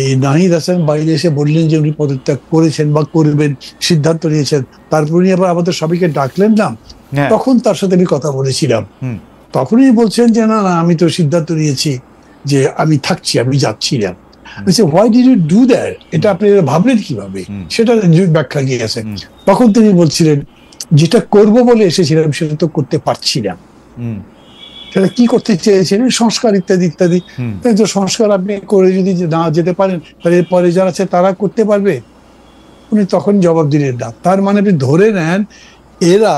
এই নাহিদ হাসান বাইরে এসে বললেন যে উনি পদত্যাগ করেছেন বা করবেন, সিদ্ধান্ত নিয়েছেন, তারপর উনি আবার আমাদের সবাইকে ডাকলেন না, তখন তার সাথে আমি কথা বলেছিলাম। তখনই বলছেন যে না না, আমি তো সিদ্ধান্ত নিয়েছি যে আমি থাকছি, আমি যাচ্ছি না। Why did you do that? এটা আপনি ভাবলেন কিভাবে? সেটা ব্যাখ্যা গিয়েছে। তখন তিনি বলছিলেন যেটা করব বলে এসেছিলাম সেটা তো করতে পারছি না। সেটা কি করতে চেয়েছিলেন? সংস্কার ইত্যাদি ইত্যাদি। তো সংস্কার আপনি করে যদি না যেতে পারেন, তাহলে পরে যারা আছে তারা করতে পারবে। উনি তখন জবাব দিলেন না। তার মানে আপনি ধরে নেন এরা,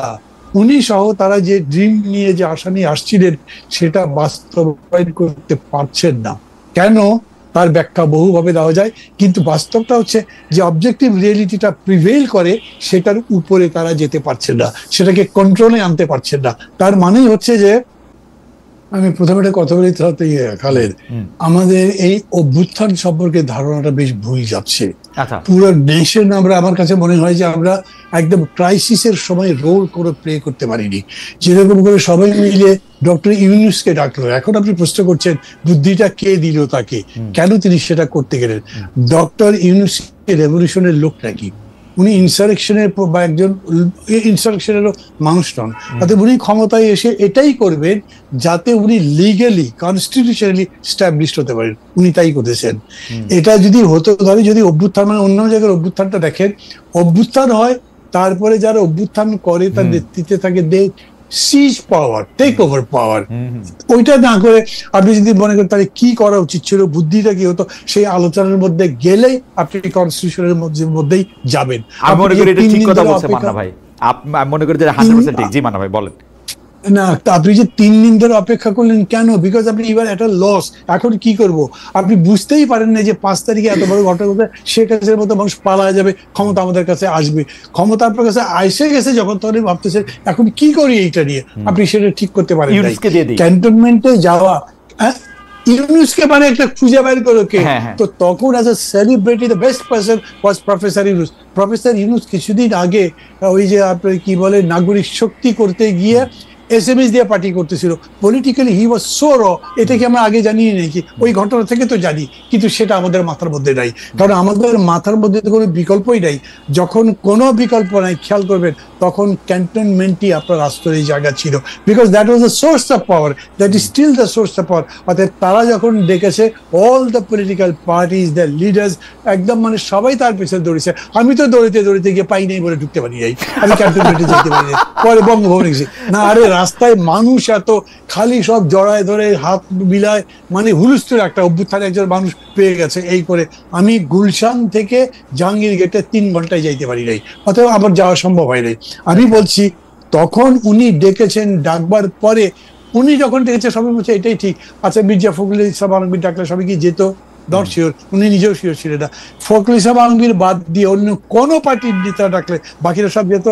উনি সহ তারা যে ড্রিম নিয়ে, যে আশা নিয়ে আসছিলেন, সেটা বাস্তবায়ন করতে পারছেন না। কেন? তার ব্যাখ্যা বহুভাবে দেওয়া যায়, কিন্তু বাস্তবটা হচ্ছে যে অবজেক্টিভ রিয়েলিটিটা প্রিভেইল করে সেটার উপরে তারা যেতে পারছেন না, সেটাকে কন্ট্রোলে আনতে পারছেন না। তার মানেই হচ্ছে যে, আমি প্রথমে একটা কথা বলি তাহলে খালেদ, আমাদের এই অভ্যুত্থান সম্পর্কে ধারণাটা বেশ ভুল যাচ্ছে। পুরো নেশন আমরা, আমার কাছে মনে হয় যে আমরা একদম ক্রাইসিসের সময় রোল করে প্লে করতে পারিনি। যেরকম করে সবাই মিলে ডক্টর ইউনূসকে ডাকলো, এখন আপনি প্রশ্ন করছেন বুদ্ধিটা কে দিল তাকে, কেন তিনি সেটা করতে গেলেন? ডক্টর ইউনূস রেভলিউশনের লোক নাকি? উনি ইনসারেকশনের বা একজন ইনসারেকশনেরও মানুষ নন। তাতে উনি ক্ষমতায় এসে এটাই করবেন যাতে উনি লিগালি কনস্টিটিউশনালি স্ট্যাবলিশড হতে পারেন, উনি তাই করেছেন। এটা যদি হতো, ধরে যদি অভ্যুত্থান, মানে অন্য জায়গার অভ্যুত্থানটা দেখেন, অভ্যুত্থান হয়, তারপরে যারা অভ্যুত্থান করে তার নেতৃত্বে থাকে দে সিজ পাওয়ার, টেক ওভার পাওয়ার। ওইটা না করে আপনি যদি মনে করেন তাহলে কি করা উচিত ছিল, বুদ্ধিটা কি হতো, সেই আলোচনার মধ্যে গেলেই আপনি কনস্টিটিউশনের মধ্যেই যাবেন। আমি মনে করি এটা ঠিক কথা বলছেন মান্না ভাই, আমি মনে করি যে 100% ঠিক। জি মান্না ভাই বলেন। না, আপনি যে 3 দিন ধরে অপেক্ষা করলেন কেন? বিকজ আপনি এবার একটা লস, এখন কি করব আপনি বুঝতেই পারেন না যে 5 তারিখে এত বড় ঘটনা ঘটে, শেখ হাসিনার মতো মানুষ পালায় যাবে, ক্ষমতা আমাদের কাছে আসবে, ক্ষমতা আপনার কাছে এসে গেছে যখন, তখন ভাবতেছে এখন কি করি এইটা নিয়ে, আপনি সেটা ঠিক করতে পারেন। ক্যান্টনমেন্টে যাওয়া, ইউনূসকে মানে একটা খুঁজে বের করো কে, তো তখন as a celebrity the best person was professor Yunus. Professor Yunus কিছুদিন আগে ওই যে আপনার কি বলে নাগরিক শক্তি করতে গিয়ে SMS দিয়ে পার্টি করতেছিল, পলিটিক্যালি হি ওয়াজ সো র। এটা কি আমরা আগে জানি নাকি? ওই ঘটনা থেকে তো জানি, কিন্তু সেটা আমাদের মাথার মধ্যে নাই, কারণ আমাদের মাথার মধ্যে তো কোনো বিকল্পই নাই। যখন কোনো বিকল্প নাই, খেয়াল করবেন, তখন ক্যান্টনমেন্টই আপনার আশ্রয়ের জায়গা ছিল, because that was the source of power, that is still the source of power. অর্থাৎ তারা যখন ডেকেছে, all the political parties, the leaders, একদম মানে সবাই তার পিছনে দৌড়েছে। আমি তো দৌড়িতে দৌড়িতে গিয়ে পাই নাই বলে ঢুকতে পারি নাই, আমি ক্যান্টনমেন্টে যেতে পারি নাই, পরে বঙ্গভবনে গেছি। না আরে রাস্তায় মানুষ এত খালি, সব জড়ায় ধরে হাত বিলায়, মানে হুলস্থুল একটা অভ্যুত্থানে একজন মানুষ পেয়ে গেছে। এই করে আমি গুলশান থেকে জাহাঙ্গীর গেটে 3 ঘন্টায় যাইতে পারি নাই, অতএব আমার যাওয়া সম্ভব হয় নাই। আমি বলছি তখন উনি ডেকেছেন, ডাকবার পরে উনি যখন ডেকেছে সবাই বলছে এটাই ঠিক। আচ্ছা, মির্জা ফখরুল ইসলাম আলমগীর ডাকলে সবাই কি যেত? নট শিওর, উনি নিজেও শিওর ছিলেন না। ফখরুল ইসলাম আলমগীর বাদ দিয়ে অন্য কোন পার্টির নেতা ডাকলে বাকিরা সব যেত?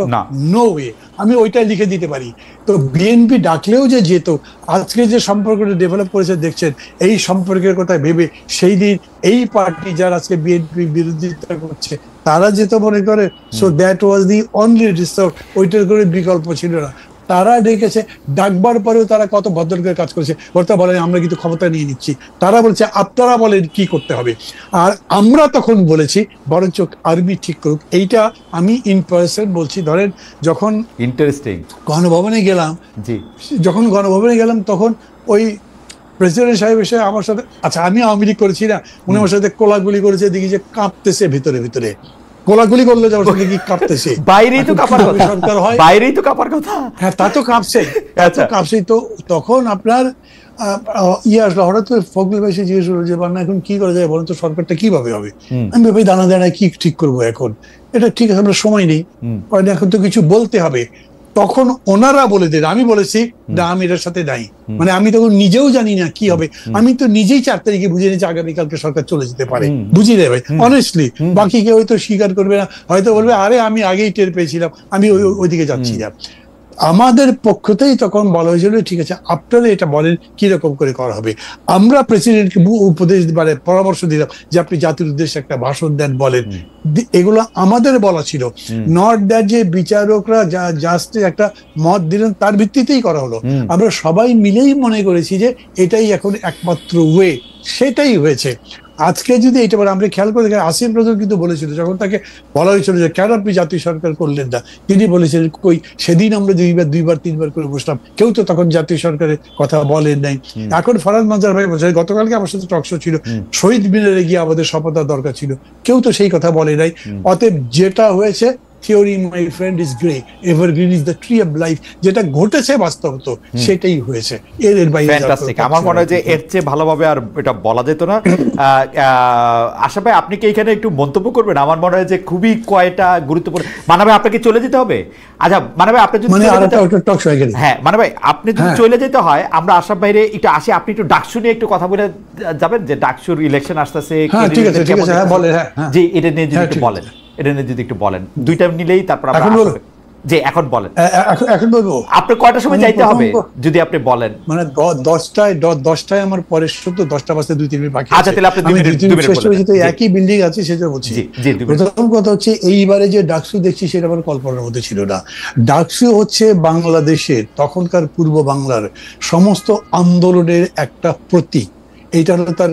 No way. আমি ওইটাই লিখে দিতে পারি। তো বিএনপি ডাকলেও যে যেত। আজকে যে সম্পর্কটা ডেভেলপ করেছে দেখছেন, এই সম্পর্কের কথা ভেবে সেই দিন এই পার্টি যারা আজকে বিএনপি বিরোধিতা করছে তারা যেত মনে করে। So that was the only resort, ওইটার করে বিকল্প ছিল না। তারা ডেকেছে, ডাকবার পরেও তারা কত ভদ্র করে কাজ করেছে। বলতে বলেন আমরা কিন্তু ক্ষমতা নিয়ে নিচ্ছি, তারা বলছে আপনারা বলেন কি করতে হবে। আর আমরা তখন বলেছি বরঞ্চ আর্মি ঠিক করুক। এইটা আমি ইন পার্সন বলছি। ধরেন যখন ইন্টারেস্টিং গণভবনে গেলাম, যখন গণভবনে গেলাম তখন ওই প্রেসিডেন্ট সাহেব এসে আমার সাথে, আচ্ছা আমি আওয়ামী লীগ করেছি না, উনি আমার সাথে কোলাগুলি করেছে, দেখি যে কাঁপতেছে ভিতরে ভিতরে। কোলাগুলি করলে যাওয়ার সাথে কি কাঁপতেছে, বাইরেই তো কাঁপার কথা, সরকার হয় বাইরেই তো কাঁপার কথা। হ্যাঁ, তা তো কাঁপছে, কাঁপছে। তো তখন আপনার আসলো হঠাৎ করে ফখরুল ভাই এসে জিজ্ঞেস করলো যে বান্না এখন কি করা যায় বলেন তো, সরকারটা কিভাবে হবে? আমি ভাই দানা দাঁড়ায় কি ঠিক করবো এখন, এটা ঠিক আছে, আমরা সময় নেই, এখন তো কিছু বলতে হবে। তখন ওনারা বলে দেন, আমি বলেছি না আমি এটার সাথে নাই, মানে আমি তখন নিজেও জানি না কি হবে। আমি তো নিজেই 4 তারিখে বুঝে নিয়েছি আগামীকালকে সরকার চলে যেতে পারে, বুঝি রে ভাই অনেস্টলি। বাকি কেউ হয়তো স্বীকার করবে না, হয়তো বলবে আরে আমি আগেই টের পেয়েছিলাম, আমি ওইদিকে যাচ্ছি না। আমাদের পক্ষতেই তখন বলা হয়েছিল ঠিক আছে আপনারা এটা বলেন কিরকম করে করা হবে। আমরা প্রেসিডেন্টকে উপদেশ মানে পরামর্শ দিলাম যে আপনি জাতির উদ্দেশ্যে একটা ভাষণ দেন, বলেন। এগুলো আমাদের বলা ছিল, নট দ্যাট যে বিচারকরা জাস্ট একটা মত দিলেন তার ভিত্তিতেই করা হলো। আমরা সবাই মিলেই মনে করেছি যে এটাই এখন একমাত্র ওয়ে, সেটাই হয়েছে। আজকে যদি এটা বলে, আমরা খেয়াল করে দেখি আসিফ নজরুল কিন্তু বলেছিল যখন তাকে বলা হয়েছিল যে কেন আপনি জাতীয় সরকার করলেন না, তিনি বলেছিলেন কই সেদিন আমরা 2বার 3বার করে বসলাম, কেউ তো তখন জাতীয় সরকারের কথা বলেন নাই। এখন ফরাদ মাজার ভাই বলছে গতকালকে আমার সাথে টকশো ছিল, শহীদ মিনারে গিয়ে আমাদের শপথ দরকার ছিল, কেউ তো সেই কথা বলে নাই। অতএব যেটা হয়েছে theory my friend is grey, evergreen is the tree of life, যেটা ঘটেছে বাস্তবত সেটাই হয়েছে, এর বাইরে ফ্যান্টাস্টিক। আমার মনে হয় যে এর চেয়ে ভালোভাবে আর এটা বলা যেত না। আশা ভাই, আপনি কি এখানে একটু মন্তব্য করবেন? আমার মনে হয় যে খুবই কয়টা গুরুত্বপূর্ণ। মানা ভাই, আপনাকে চলে যেতে হবে? আচ্ছা মানা ভাই, আপনি যদি হ্যাঁ মানা ভাই, আপনি যদি চলে যেতে হয়, আমরা আশা বাইরে একটু আসি, আপনি একটু ডাকসু নিয়ে একটু কথা বলে যাবেন, যে ডাকসুর ইলেকশন আসতেছে, জি এটা নিয়ে যদি একটু বলেন, এটা নিয়ে যদি একটু বলেন, দুইটা নিলেই তারপর আমরা যে এখন বলেন। এখন বলবো আপনি কয়টার সময় যাইতে হবে যদি আপনি বলেন? মানে 10টায় আমার পরের শো, তো 10টা বাজতে 2-3 মিনিট বাকি। আচ্ছা তাহলে আপনি 2 মিনিট বলেন। একই বিল্ডিং আছে সেটা বলছি। প্রথম কথা হচ্ছে, এইবারে যে ডাকসু দেখছি সেটা আমার কল্পনার মধ্যে ছিল না। ডাকসু হচ্ছে বাংলাদেশের, তখনকার পূর্ব বাংলার সমস্ত আন্দোলনের একটা প্রতীক। এইটা হলো তার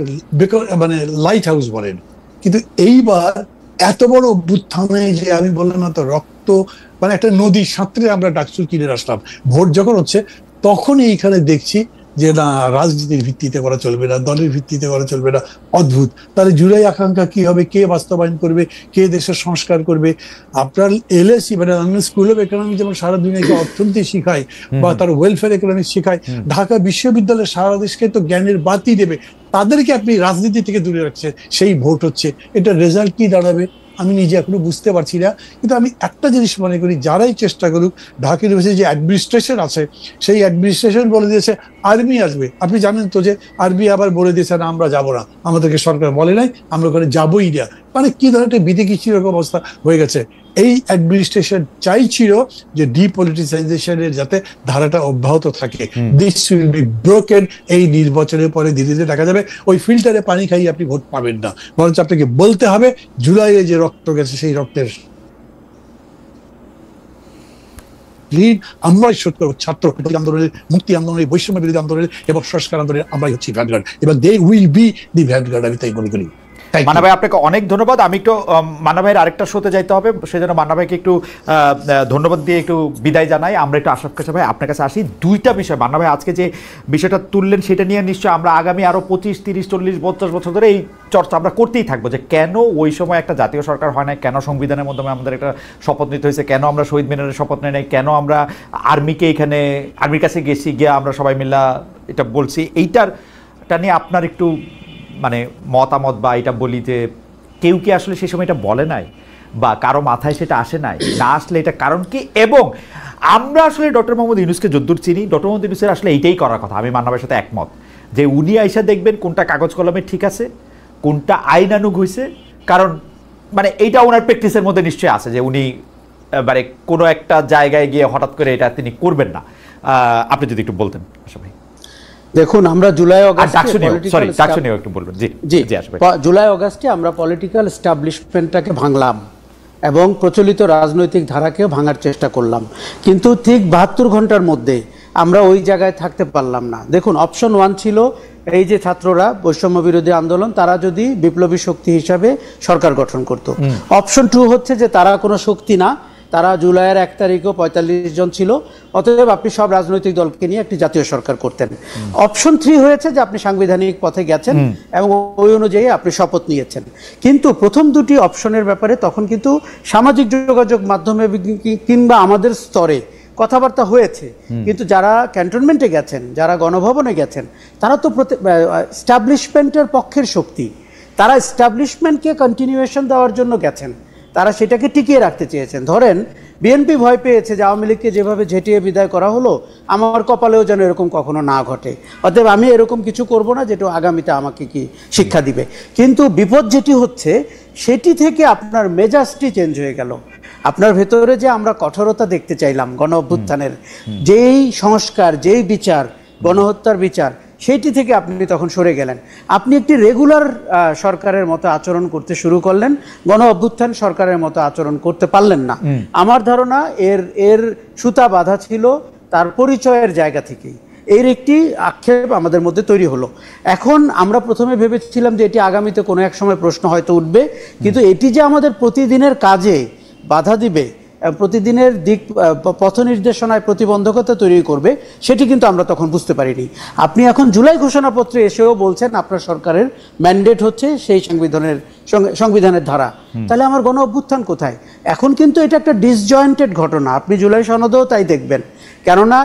মানে লাইট হাউস বলেন। কিন্তু এইবার এত বড় অভ্যুত্থানে, যে আমি বললাম না তো, রক্ত মানে একটা নদী সাঁতরে আমরা ডাকসু কিনে আসলাম। ভোট যখন হচ্ছে তখন এইখানে দেখছি যে না, রাজনীতির ভিত্তিতে করা চলবে না, দলের ভিত্তিতে করা চলবে না। অদ্ভুত। তাহলে জুলাই আকাঙ্ক্ষা কি হবে, কে বাস্তবায়ন করবে, কে দেশের সংস্কার করবে? আপনার এলএসি মানে স্কুল অফ ইকোনমিক্স যেমন সারা দুনিয়াকে অর্থনীতি শিখায় বা তার ওয়েলফেয়ার ইকোনমিক্স শিখায়, ঢাকা বিশ্ববিদ্যালয় সারা দেশকে তো জ্ঞানের বাতি দেবে, তাদেরকে আপনি রাজনীতি থেকে দূরে রাখছেন। সেই ভোট হচ্ছে, এটা রেজাল্ট কি দাঁড়াবে আমি নিজে এখনো বুঝতে পারছি না। কিন্তু আমি একটা জিনিস মনে করি, যারাই চেষ্টা করুক, ঢাকা ইউনিভার্সিটি যে অ্যাডমিনিস্ট্রেশন আছে, সেই অ্যাডমিনিস্ট্রেশন বলে দিয়েছে আর্মি আসবে। আপনি জানেন তো যে আর্মি আবার বলে দিয়েছে না, আমরা যাবো না, আমাদেরকে সরকার বলে নাই, আমরা ওখানে যাবোই না। মানে কি ধরনের বিধিকি রকম অবস্থা হয়ে গেছে। এই অ্যাডমিনিস্ট্রেশন চাইছিল যে ডিপলিটিসাইজেশনের যাতে ধারাটা অব্যাহত থাকে। This will be broken. এই নির্বাচনের পরে ধীরে ধীরে দেখা যাবে ওই ফিল্টারে পানি খাইয়ে আপনি ভোট পাবেন না, বরঞ্চ আপনাকে বলতে হবে জুলাইয়ে যে রক্ত গেছে সেই রক্তের আমরাই শোধ করবো। ছাত্র আন্দোলনের, মুক্তি আন্দোলনের, বৈষম্য বিরোধী আন্দোলনের এবং সংস্কার আন্দোলনের আমরাই হচ্ছি ভ্যানগার্ড, এবং they will be the vanguard. আমি তাই মনে করি। মান্না ভাই, আপনাকে অনেক ধন্যবাদ। আমি একটু মান্না ভাইয়ের আরেকটা শোতে যাইতে হবে, সেজন্য মান্না ভাইকে একটু ধন্যবাদ দিয়ে একটু বিদায় জানাই। আমরা একটু আশরাফ কাছে ভাই আপনার কাছে আসি। দুইটা বিষয় মান্না ভাই আজকে যে বিষয়টা তুললেন, সেটা নিয়ে নিশ্চয়ই আমরা আগামী আরও 25, 30, 40, 50 বছর ধরে এই চর্চা আমরা করতেই থাকবো, যে কেন ওই সময় একটা জাতীয় সরকার হয় না, কেন সংবিধানের মাধ্যমে আমাদের একটা শপথ নিতে হয়েছে, কেন আমরা শহীদ মিনারের শপথ নেই নাই, কেন আমরা আর্মিকে এখানে আর্মির কাছে গেছি, গিয়ে আমরা সবাই মিল্লা এটা বলছি। এইটারটা নিয়ে আপনার একটু মানে মতামত, বা এটা বলি যে কেউ কি আসলে সেই সময় এটা বলে নাই, বা কারো মাথায় সেটা আসে নাই, না আসলে এটা কারণ কি? এবং আমরা আসলে ডক্টর মোহাম্মদ ইউনূসকে যদ্দূর চিনি, ডক্টর মোহাম্মদ ইউনূসের আসলে এইটাই করার কথা। আমি মান্না ভাইয়ের সাথে একমত যে উনি আইসা দেখবেন কোনটা কাগজ কলমে ঠিক আছে, কোনটা আইনানুগ হয়েছে। কারণ মানে এইটা ওনার প্র্যাকটিসের মধ্যে নিশ্চয়ই আছে যে উনি মানে কোনো একটা জায়গায় গিয়ে হঠাৎ করে এটা তিনি করবেন না। আপনি যদি একটু বলতেন আশা ভাই। দেখুন, আমরা জুলাই অগাস্টে আমরা পলিটিক্যাল এস্টাবলিশমেন্টটাকে ভাঙলাম এবং প্রচলিত রাজনৈতিক ধারাকেও ভাঙার চেষ্টা করলাম, কিন্তু ঠিক 72 ঘন্টার মধ্যে আমরা ওই জায়গায় থাকতে পারলাম না। দেখুন, অপশন 1 ছিল এই যে ছাত্ররা, বৈষম্য বিরোধী আন্দোলন, তারা যদি বিপ্লবী শক্তি হিসাবে সরকার গঠন করত। অপশন 2 হচ্ছে যে তারা কোনো শক্তি না, তারা জুলাইয়ের 1 তারিখও 45 জন ছিল, অতএব আপনি সব রাজনৈতিক দলকে নিয়ে একটি জাতীয় সরকার করতেন। অপশন 3 হয়েছে যে আপনি সাংবিধানিক পথে গেছেন এবং ওই অনুযায়ী আপনি শপথ নিয়েছেন। কিন্তু প্রথম দুটি অপশনের ব্যাপারে তখন কিন্তু সামাজিক যোগাযোগ মাধ্যমে কিংবা আমাদের স্তরে কথাবার্তা হয়েছে, কিন্তু যারা ক্যান্টনমেন্টে গেছেন, যারা গণভবনে গেছেন, তারা তো এস্টাবলিশমেন্টের পক্ষের শক্তি। তারা এস্টাবলিশমেন্টকে কন্টিনিউয়েশন দেওয়ার জন্য গেছেন, তারা সেটাকে টিকিয়ে রাখতে চেয়েছেন। ধরেন বিএনপি ভয় পেয়েছে যে আওয়ামী লীগকে যেভাবে ঝেঁটিয়ে বিদায় করা হলো, আমার কপালেও যেন এরকম কখনো না ঘটে, অতএব আমি এরকম কিছু করব না যেটা আগামীতে আমাকে কি শিক্ষা দিবে। কিন্তু বিপদ যেটি হচ্ছে, সেটি থেকে আপনার মেজাজটি চেঞ্জ হয়ে গেল। আপনার ভেতরে যে আমরা কঠোরতা দেখতে চাইলাম গণ অভ্যুত্থানের, যেই সংস্কার, যেই বিচার, গণহত্যার বিচার, সেইটি থেকে আপনি তখন সরে গেলেন। আপনি একটি রেগুলার সরকারের মতো আচরণ করতে শুরু করলেন, গণ অভ্যুত্থান সরকারের মতো আচরণ করতে পারলেন না। আমার ধারণা এর সুতা বাঁধা ছিল তার পরিচয়ের জায়গা থেকেই। এর একটি আক্ষেপ আমাদের মধ্যে তৈরি হলো। এখন আমরা প্রথমে ভেবেছিলাম যে এটি আগামীতে কোনো এক সময় প্রশ্ন হয়তো উঠবে, কিন্তু এটি যে আমাদের প্রতিদিনের কাজে বাধা দিবে, প্রতিদিনের দিক পথ নির্দেশনায় প্রতিবন্ধকতা তৈরি করবে, সেটি কিন্তু আমরা তখন বুঝতে পারিনি। আপনি এখন জুলাই ঘোষণাপত্রে এসেও বলছেন আপনার সরকারের ম্যান্ডেট হচ্ছে সেই সংবিধানের ধারা। তাহলে আমার গণ অভ্যুত্থান কোথায়? এখন কিন্তু এটা একটা ডিসজয়েন্টেড ঘটনা, আপনি জুলাই সনদেও তাই দেখবেন, কেননা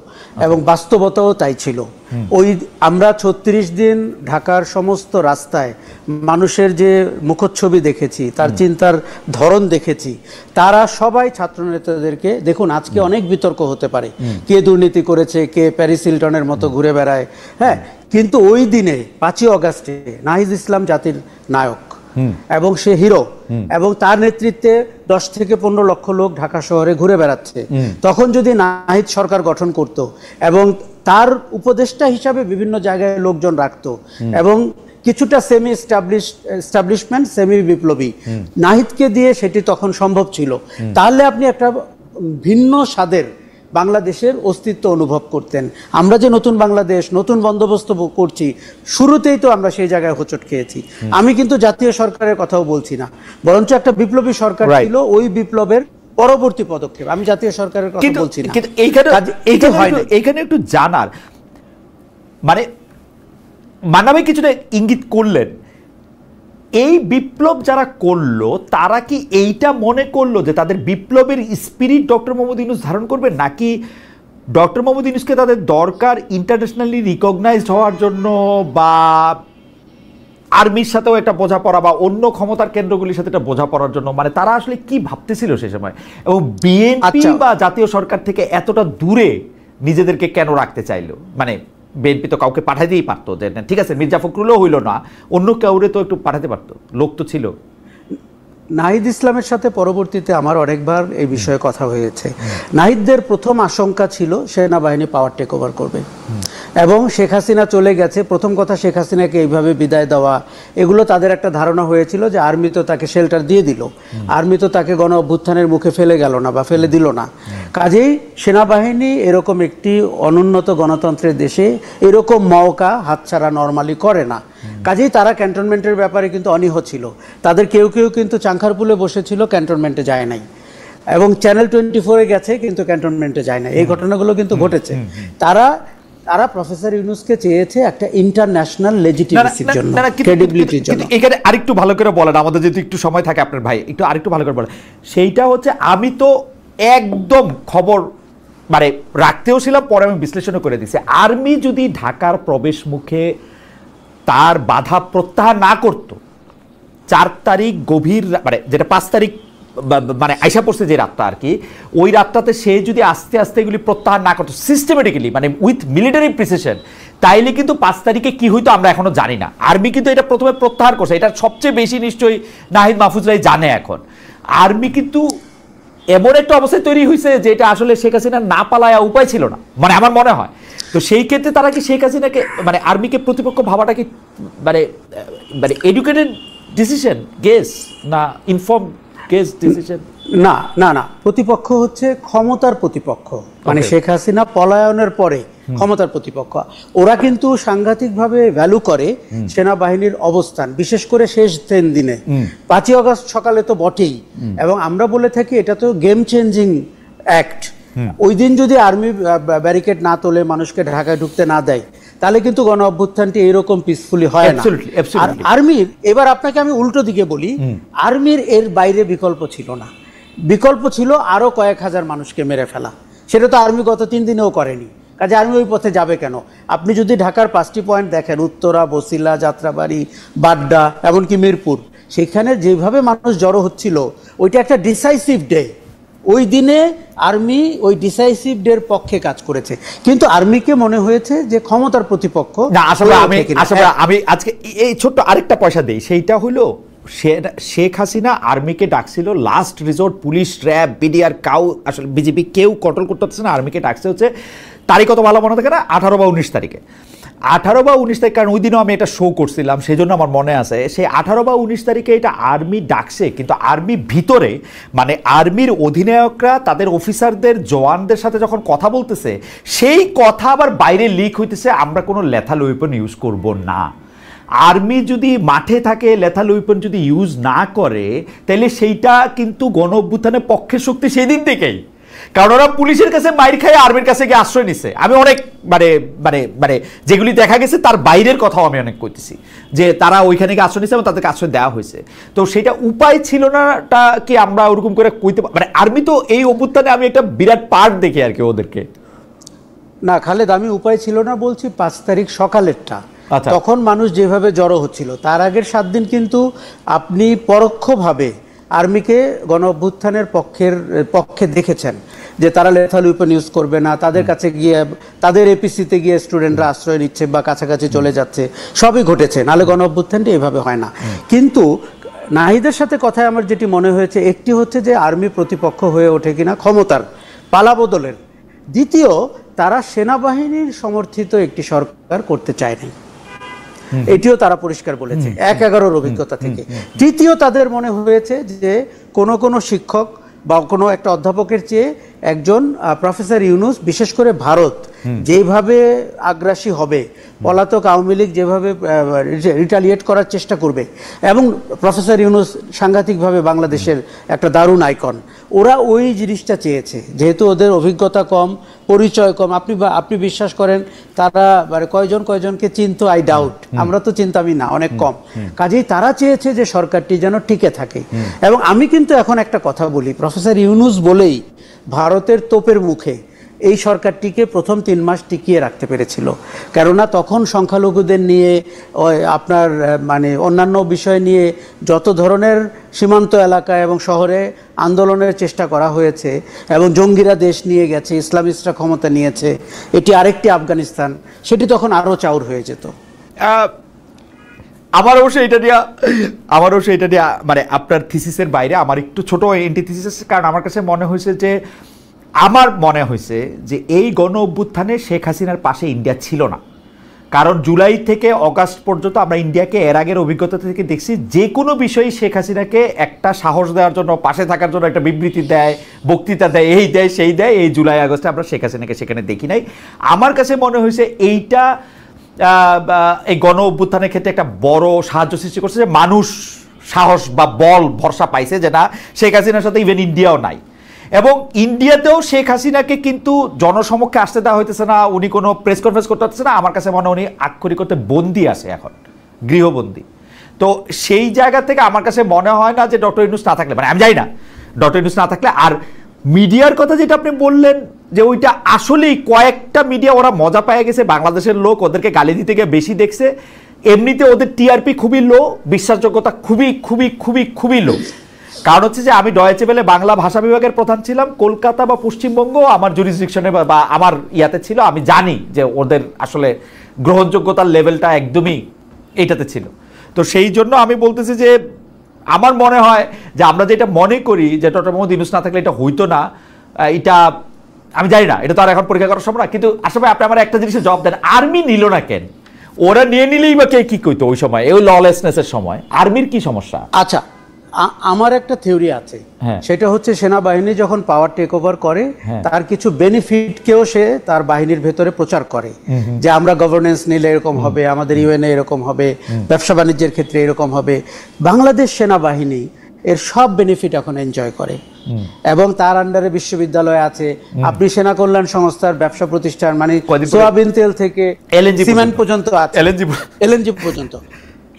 এবং বাস্তবতাও তাই ছিল। ওই আমরা ৩৬ দিন ঢাকার সমস্ত রাস্তায় মানুষের যে মুখচ্ছবি দেখেছি, তার চিন্তার ধরন দেখেছি, তারা সবাই ছাত্রনেতাদেরকে দেখুন, আজকে অনেক বিতর্ক হতে পারে, কে দুর্নীতি করেছে, কে প্যারিস হিলটনের মতো ঘুরে বেড়ায়, হ্যাঁ, কিন্তু ওই দিনে ৫ই অগাস্টে নাহিদ ইসলাম জাতির নায়ক এবং সে হিরো, এবং তার নেতৃত্বে ১০ থেকে ১৫ লক্ষ লোক ঢাকা শহরে ঘুরে বেড়াচ্ছে। তখন যদি নাহিদ সরকার গঠন করত এবং তার উপদেষ্টা হিসাবে বিভিন্ন জায়গায় লোকজন রাখতো এবং কিছুটা সেমি এস্টাবলিশমেন্ট, সেমি বিপ্লবী নাহিদকে দিয়ে সেটি তখন সম্ভব ছিল, তাহলে আপনি একটা ভিন্ন স্বাদের বাংলাদেশের অস্তিত্ব অনুভব করতেন। আমরা যে নতুন বাংলাদেশ, নতুন বন্দোবস্ত করছি, শুরুতেই তো আমরা সেই জায়গায় হোঁচট খেয়েছি। আমি কিন্তু জাতীয় সরকারের কথাও বলছি না, বরঞ্চ একটা বিপ্লবী সরকার ছিল, ওই বিপ্লবের পরবর্তী পদক্ষেপ। আমি জাতীয় সরকারের কথা বলছি না। এইখানে একটু জানার মানে মানবে কিছুটা ইঙ্গিত করলেন, এই বিপ্লব যারা করলো তারা কি এইটা মনে করলো যে তাদের বিপ্লবের স্পিরিট ডক্টর মোহাম্মদ ইউনূস ধারণ করবে, নাকি ডক্টর মোহাম্মদ ইউনূসকে তাদের দরকার ইন্টারন্যাশনালি রিকগনাইজড হওয়ার জন্য বা আর্মির সাথেও একটা বোঝাপড়া বা অন্য ক্ষমতার কেন্দ্রগুলির সাথে একটা বোঝাপড়ার জন্য? মানে তারা আসলে কি ভাবতেছিল সে সময়, এবং বিএনপি বা জাতীয় সরকার থেকে এতটা দূরে নিজেদেরকে কেন রাখতে চাইলো? মানে বিএনপি তো কাউকে পাঠাতেই পারতো, যে ঠিক আছে মির্জা ফখরুলও হইল না, অন্য কাউরে তো একটু পাঠাতে পারতো, লোক তো ছিল। নাহিদ ইসলামের সাথে পরবর্তীতে আমার অনেকবার এই বিষয়ে কথা হয়েছে। নাহিদদের প্রথম আশঙ্কা ছিল সেনাবাহিনী পাওয়ার টেক ওভার করবে এবং শেখ হাসিনা চলে গেছে। প্রথম কথা, শেখ হাসিনাকে এইভাবে বিদায় দেওয়া, এগুলো তাদের একটা ধারণা হয়েছিল যে আর্মি তো তাকে শেল্টার দিয়ে দিল, আর্মি তো তাকে গণ অভ্যুত্থানের মুখে ফেলে গেল না বা ফেলে দিল না। কাজেই সেনাবাহিনী এরকম একটি অনুন্নত গণতন্ত্রের দেশে এরকম মওকা হাতছাড়া নর্মালি করে না। কাজেই তারা ক্যান্টনমেন্টের ব্যাপারে কিন্তু অনীহ ছিল। তাদের কেউ কেউ কিন্তু চাংখারপুলে বসেছিল, ক্যান্টনমেন্টে যায় নাই, এবং চ্যানেল 24-এ গেছে কিন্তু ক্যান্টনমেন্টে যায় না। এই ঘটনাগুলো কিন্তু ঘটেছে। তারা প্রফেসর ইউনূসকে চেয়েছে একটা ইন্টারন্যাশনাল লেজিটিমেসির জন্য, ক্রেডিবিলিটির জন্য। এখানে আরেকটু ভালো করে বলেন, আমাদের যেহেতু একটু সময় থাকে আপনার ভাই, একটু আরেকটু ভালো করে বলেন। সেইটা হচ্ছে, আমি তো একদম খবর মানে রাখতেও ছিলাম, পরে আমি বিশ্লেষণও করে দিচ্ছি, আর্মি যদি ঢাকার প্রবেশ মুখে তার বাধা প্রত্যাহার না করত, 4 তারিখ গভীর মানে যেটা 5 তারিখ মানে আইসা পড়ছে যে রাতটা আর কি, ওই রাতটাতে সে যদি আস্তে আস্তে এগুলি প্রত্যাহার না করতো সিস্টেমেটিক্যালি, মানে উইথ মিলিটারি প্রিসিশন, তাইলে কিন্তু 5 তারিখে কি হইতো আমরা এখনো জানি না। আর্মি কিন্তু এটা প্রথমে প্রত্যাহার করছে, এটা সবচেয়ে বেশি নিশ্চয়ই নাহিদ মাহফুজরাই জানে। এখন আর্মি কিন্তু এমন একটা অবস্থায় তৈরি হয়েছে যে এটা আসলে শেখ হাসিনা না পালায়া উপায় ছিল না, মানে আমার মনে হয়। তো সেই ক্ষেত্রে তারা কি শেখ হাসিনাকে মানে আর্মিকে প্রতিপক্ষ ভাবাটা কি মানে মানে এডুকেটেড ডিসিশন গেস না ইনফর্ম গেস ডিসিশন? না না না, প্রতিপক্ষ হচ্ছে ক্ষমতার প্রতিপক্ষ, মানে শেখ হাসিনা পলায়নের পরে ক্ষমতার প্রতিপক্ষ। ওরা কিন্তু সাংঘাতিকভাবে ভ্যালু করে সেনাবাহিনীর অবস্থান, বিশেষ করে শেষ 3 দিনে। 5ই অগস্ট সকালে তো বটেই, এবং আমরা বলে থাকি এটা তো গেম চেঞ্জিং অ্যাক্ট। ওই দিন যদি আর্মি ব্যারিকেড না তোলে, মানুষকে ঢাকায় ঢুকতে না দেয়, তাহলে কিন্তু গণ অভ্যুত্থানটি এরকম পিসফুলি হয় না। আর আর্মির, এবার আপনাকে আমি উল্টো দিকে বলি, আর্মির এর বাইরে বিকল্প ছিল না। বিকল্প ছিল আরো কয়েক হাজার মানুষকে মেরে ফেলা, সেটা তো আর্মি গত 3 দিনেও করেনি। কাজে আর্মি ওই পথে যাবে কেন? আপনি যদি ঢাকার 5টি পয়েন্ট দেখেন, উত্তরা, বসিলা, যাত্রাবাড়ি, বাড্ডা, এমনকি মিরপুর, সেখানে যেভাবে মানুষ জড়ো হচ্ছিল, ওইটা একটা ডিসাইসিভ ডে। ওই দিনে আর্মি ওই ডিসাইসিভ ডের পক্ষে কাজ করেছে, কিন্তু আর্মিকে মনে হয়েছে যে ক্ষমতার প্রতিপক্ষ না। আসলে আমি আজকে এই ছোট্ট আরেকটা পয়সা দেই, সেইটা হলো শেখ হাসিনা আর্মিকে ডাকছিল last resort, police, RAB, BDR, cow আসলে বিজেপি কেউ কন্ট্রোল করতে পারছে না। আর্মিকে ডাকছে হচ্ছে তারিখ কত ভালো মনে থাকে না, 18 বা 19 তারিখে। 18 বা 19 তারিখ, কারণ ওই দিনও আমি এটা শো করছিলাম, সেই জন্য আমার মনে আছে। সেই 18 বা 19 তারিখে এটা আর্মি ডাকছে, কিন্তু আর্মি ভিতরে মানে আর্মির অধিনায়করা তাদের অফিসারদের, জওয়ানদের সাথে যখন কথা বলতেছে, সেই কথা আবার বাইরে লিক হইতেছে, আমরা কোনো লেথাল ওয়েপন ইউজ করব না। আর্মি যদি মাঠে থাকে, লেথাল ওয়েপন যদি ইউজ না করে, তাহলে সেইটা কিন্তু গণ অভ্যুত্থানের পক্ষের শক্তি সেই দিন থেকেই। কারণ ওরা পুলিশের কাছে মাইর খায় আর্মির কাছে গিয়ে আশ্রয় নিছে। আমি অনেক মানে মানে মানে যেগুলি দেখা গেছে তার বাইরের কথাও আমি অনেক কইতেছি, যে তারা ওইখানে গিয়ে আশ্রয় নিছে এবং তাদেরকে আশ্রয় দেওয়া হয়েছে। তো সেটা উপায় ছিল নাটা কি আমরা ওরকম করে কইতে, মানে আর্মি তো এই অভ্যুত্থানে আমি একটা বিরাট পার্ট দেখি আর কি ওদেরকে। না খালেদ, আমি উপায় ছিল না বলছি 5 তারিখ সকালেরটা। আচ্ছা। তখন মানুষ যেভাবে জড়ো হচ্ছিল, তার আগের 7 দিন কিন্তু আপনি পরোক্ষভাবে আর্মিকে গণ অভ্যুত্থানের পক্ষে দেখেছেন, যে তারা লেথাল উইপন ইউজ করবে না, তাদের কাছে গিয়ে তাদের এপিসিতে গিয়ে স্টুডেন্টরা আশ্রয় নিচ্ছে বা কাছাকাছি চলে যাচ্ছে, সবই ঘটেছে, নাহলে গণ অভ্যুত্থানটি এভাবে হয় না। কিন্তু নাহিদের সাথে কথায় আমার যেটি মনে হয়েছে, একটি হচ্ছে যে আর্মি প্রতিপক্ষ হয়ে ওঠে কিনা ক্ষমতার পালাবদলের, দ্বিতীয় তারা সেনাবাহিনীর সমর্থিত একটি সরকার করতে চায় নাই, এটিও তারা পরিষ্কার বলেছে 1/11 অভিজ্ঞতা থেকে। তৃতীয় তাদের মনে হয়েছে যে কোনো শিক্ষক বা কোনো একটা অধ্যাপকের চেয়ে একজন প্রফেসর ইউনুস, বিশেষ করে ভারত যেভাবে আগ্রাসী হবে, পলাতক আওয়ামী লীগ যেভাবে রিটালিয়েট করার চেষ্টা করবে, এবং প্রফেসর ইউনুস সাংঘাতিকভাবে বাংলাদেশের একটা দারুণ আইকন, ওরা ওই জিনিসটা চেয়েছে। যেহেতু ওদের অভিজ্ঞতা কম, পরিচয় কম, আপনি বিশ্বাস করেন তারা মানে কয়জনকে চিনতো, আই ডাউট, আমরা তো চিনতামই না, অনেক কম। কাজেই তারা চেয়েছে যে সরকারটি যেন টিকে থাকে। এবং আমি কিন্তু এখন একটা কথা বলি, প্রফেসর ইউনুস বলেই ভারতের তোপের মুখে এই সরকারটিকে প্রথম 3 মাস টিকিয়ে রাখতে পেরেছিল। কেননা তখন সংখ্যালঘুদের নিয়ে আপনার মানে অন্যান্য বিষয় নিয়ে যত ধরনের সীমান্ত এলাকা এবং শহরে আন্দোলনের চেষ্টা করা হয়েছে, এবং জঙ্গিরা দেশ নিয়ে গেছে, ইসলামিস্টরা ক্ষমতা নিয়েছে, এটি আরেকটি আফগানিস্তান, সেটি তখন আরও চাউর হয়ে যেত। আমার অবশ্য এটা নিয়ে মানে আপনার থিসিসের বাইরে আমার একটু ছোট এন্টিথিসিস, কারণ আমার কাছে মনে হয়েছে যে এই গণ অভ্যুত্থানে শেখ হাসিনার পাশে ইন্ডিয়া ছিল না। কারণ জুলাই থেকে অগাস্ট পর্যন্ত আমরা ইন্ডিয়াকে এর আগের অভিজ্ঞতা থেকে দেখছি, যে কোনো বিষয়ে শেখ হাসিনাকে একটা সাহস দেওয়ার জন্য, পাশে থাকার জন্য একটা বিবৃতি দেয়, বক্তৃতা দেয়, এই দেয় সেই দেয়। এই জুলাই আগস্টে আমরা শেখ হাসিনাকে সেখানে দেখি নাই। আমার কাছে মনে হয়েছে এইটা এই গণ অভ্যুত্থানের ক্ষেত্রে একটা বড় সাহায্য সৃষ্টি করছে, যে মানুষ সাহস বা বল ভরসা পাইছে যে না, শেখ হাসিনার সাথে ইভেন ইন্ডিয়াও নাই। এবং ইন্ডিয়াতেও শেখ হাসিনাকে কিন্তু জনসমক্ষে আসতে দেওয়া হইতেছে না, উনি কোনো প্রেস কনফারেন্স করতে পারতেছে না। আমার কাছে মনে হয় উনি আক্ষরিক করতে বন্দি আছে, এখন গৃহবন্দী। তো সেই জায়গা থেকে আমার কাছে মনে হয় না যে ডক্টর ইউনূস না থাকলে, মানে আমি জানি না, ডক্টর ইউনূস না থাকলে। আর মিডিয়ার কথা যেটা আপনি বললেন, যে ওইটা আসলেই কয়েকটা মিডিয়া ওরা মজা পেয়ে গেছে, বাংলাদেশের লোক ওদেরকে গালি দিতে গিয়ে বেশি দেখছে। এমনিতে ওদের টিআরপি খুবই লো, বিশ্বাসযোগ্যতা খুবই খুবই খুবই খুবই লো। কারণ হচ্ছে যে আমি ডয়েচে ভেলে বাংলা ভাষা বিভাগের প্রধান ছিলাম, কলকাতা বা পশ্চিমবঙ্গ আমার জুরিসডিকশনে বা আমার ইয়াতে ছিল, আমি জানি যে ওদের আসলে গ্রহণযোগ্যতার লেভেলটা একদমই এইটাতে ছিল। তো সেই জন্য আমি বলতেছি যে আমার মনে হয় যে আমরা যেটা মনে করি যে ডক্টর মোহাম্মদ ইউনূস না থাকলে এটা হইতো না, এটা আমি জানি না, এটা তো আর এখন পরীক্ষা করার সময় না। কিন্তু আসলে আপনি আমার একটা জিনিসের জবাব দেন, আর্মি নিল না কেন? ওরা নিয়ে নিলেই বা কে কি কইতো ওই সময়, এই ললেসনেসের সময় আর্মির কি সমস্যা? আচ্ছা, আমার একটা থিওরি আছে, সেটা হচ্ছে সেনাবাহিনী যখন পাওয়ার টেক ওভার করে, তার কিছু বেনিফিটকেও সে তার বাহিনীর ভেতরে প্রচার করে, যে আমরা গভর্নেন্স নিলে এরকম হবে, আমাদের ইউএনএ এরকম হবে, ব্যবসা বাণিজ্যের ক্ষেত্রে এরকম হবে। বাংলাদেশ সেনাবাহিনী এর সব বেনিফিট এখন এনজয় করে, এবং তার আন্ডারে বিশ্ববিদ্যালয় আছে, আপনি সেনা কল্যাণ সংস্থার ব্যবসা প্রতিষ্ঠান, মানে সোয়াবিন তেল থেকে সিমেন্ট পর্যন্ত আছে, এলএনজি পর্যন্ত।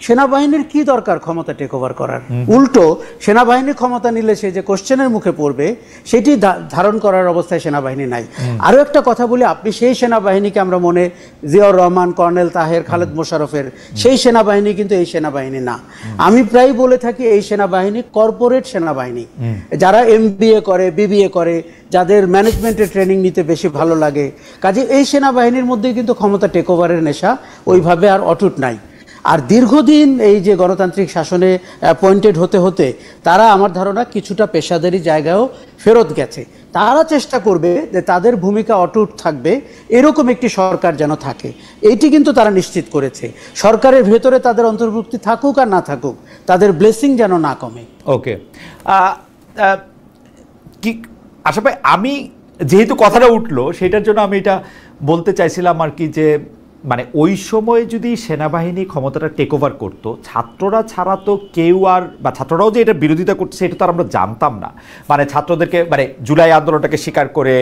সেনাবাহিনীর কি দরকার ক্ষমতা টেক ওভার করার? উল্টো সেনাবাহিনী ক্ষমতা নিলে সে যে কোশ্চেনের মুখে পড়বে, সেটি ধারণ করার অবস্থায় সেনাবাহিনী নাই। আরও একটা কথা বলি, আপনি সেই সেনাবাহিনীকে আমরা মনে, জিয়াউর রহমান, কর্নেল তাহের, খালেদ মোশাররফের সেই সেনাবাহিনী কিন্তু এই সেনাবাহিনী না। আমি প্রায় বলে থাকি এই সেনাবাহিনী কর্পোরেট সেনাবাহিনী, যারা এমবিএ করে, বিবিএ করে, যাদের ম্যানেজমেন্টের ট্রেনিং নিতে বেশি ভালো লাগে। কাজে এই সেনাবাহিনীর মধ্যে কিন্তু ক্ষমতা টেক ওভারের নেশা ওইভাবে আর অটুট নাই। আর দীর্ঘদিন এই যে গণতান্ত্রিক শাসনে অ্যাপয়েন্টেড হতে হতে তারা আমার ধারণা কিছুটা পেশাদারি জায়গায়ও ফেরত গেছে। তারা চেষ্টা করবে যে তাদের ভূমিকা অটুট থাকবে, এরকম একটি সরকার যেন থাকে, এইটি কিন্তু তারা নিশ্চিত করেছে। সরকারের ভেতরে তাদের অন্তর্ভুক্তি থাকুক আর না থাকুক, তাদের ব্লেসিং যেন না কমে। ওকে, কি আশা ভাই, আমি যেহেতু কথাটা উঠলো সেটার জন্য আমি এটা বলতে চাইছিলাম আর কি, যে মানে ওই সময় যদি সেনাবাহিনী ক্ষমতাটা টেক ওভার করতো, ছাত্ররা ছাড়া তো কেউ আর, বা ছাত্ররাও যে এটা বিরোধিতা করছে এটা তো আর আমরা জানতাম না। মানে ছাত্রদেরকে, মানে জুলাই আন্দোলনটাকে স্বীকার করে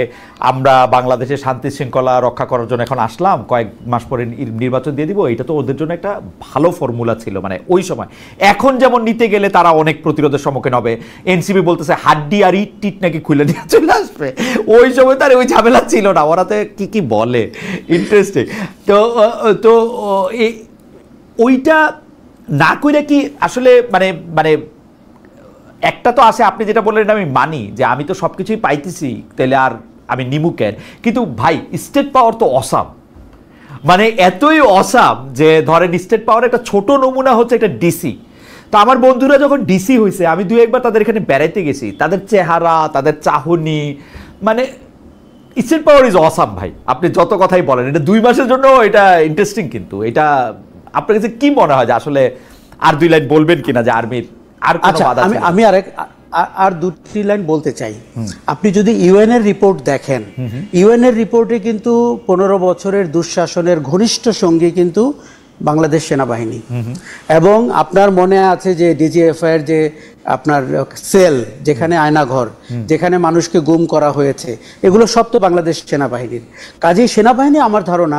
আমরা বাংলাদেশের শান্তি শৃঙ্খলা রক্ষা করার জন্য এখন আসলাম, কয়েক মাস পরে নির্বাচন দিয়ে দিব, এটা তো ওদের জন্য একটা ভালো ফর্মুলা ছিল মানে ওই সময়। এখন যেমন নিতে গেলে তারা অনেক প্রতিরোধের সম্মুখীন হবে, এনসিপি বলতেছে হাড্ডি আর ইট টিট নাকি খুলে নিয়ে চলে আসবে, ওই সময় তার ওই ঝামেলা ছিল না, ওরা তো কি বলে, ইন্টারেস্টিং। তো ওইটা না কইরা কি আসলে মানে মানে একটা তো আছে, আপনি যেটা বললেন আমি মানি যে আমি তো সব কিছুই পাইতেছি, তাহলে আর আমি নিমু কেন, কিন্তু ভাই স্টেট পাওয়ার তো অসাম, মানে এতই অসাম যে ধরেন স্টেট পাওয়ার একটা ছোট নমুনা হচ্ছে একটা ডিসি। তো আমার বন্ধুরা যখন ডিসি হয়েছে, আমি দুই একবার তাদের এখানে বেড়াইতে গেছি, তাদের চেহারা, তাদের চাহনি, মানে স্টেট পাওয়ার ইজ অসাম ভাই। আপনি যত কথাই বলেন, এটা 2 মাসের জন্য এটা ইন্টারেস্টিং, কিন্তু এটা আপনার কাছে কি মনে হয় যে আসলে আর 2 লাইন বলবেন কিনা যে আর্মির আর কোনো বাধা আছে? আমি আর 2-3 লাইন বলতে চাই। আপনি যদি ইউএন এর রিপোর্ট দেখেন, ইউএন এর রিপোর্টে কিন্তু 15 বছরের দুঃশাসনের ঘনিষ্ঠ সঙ্গী কিন্তু বাংলাদেশ সেনাবাহিনী। এবং আপনার মনে আছে যে ডিজিএফআই এর যে আপনার সেল, যেখানে আয়নাঘর, যেখানে মানুষকে গুম করা হয়েছে, এগুলো সব তো বাংলাদেশ সেনাবাহিনীর। কাজেই সেনাবাহিনী আমার ধারণা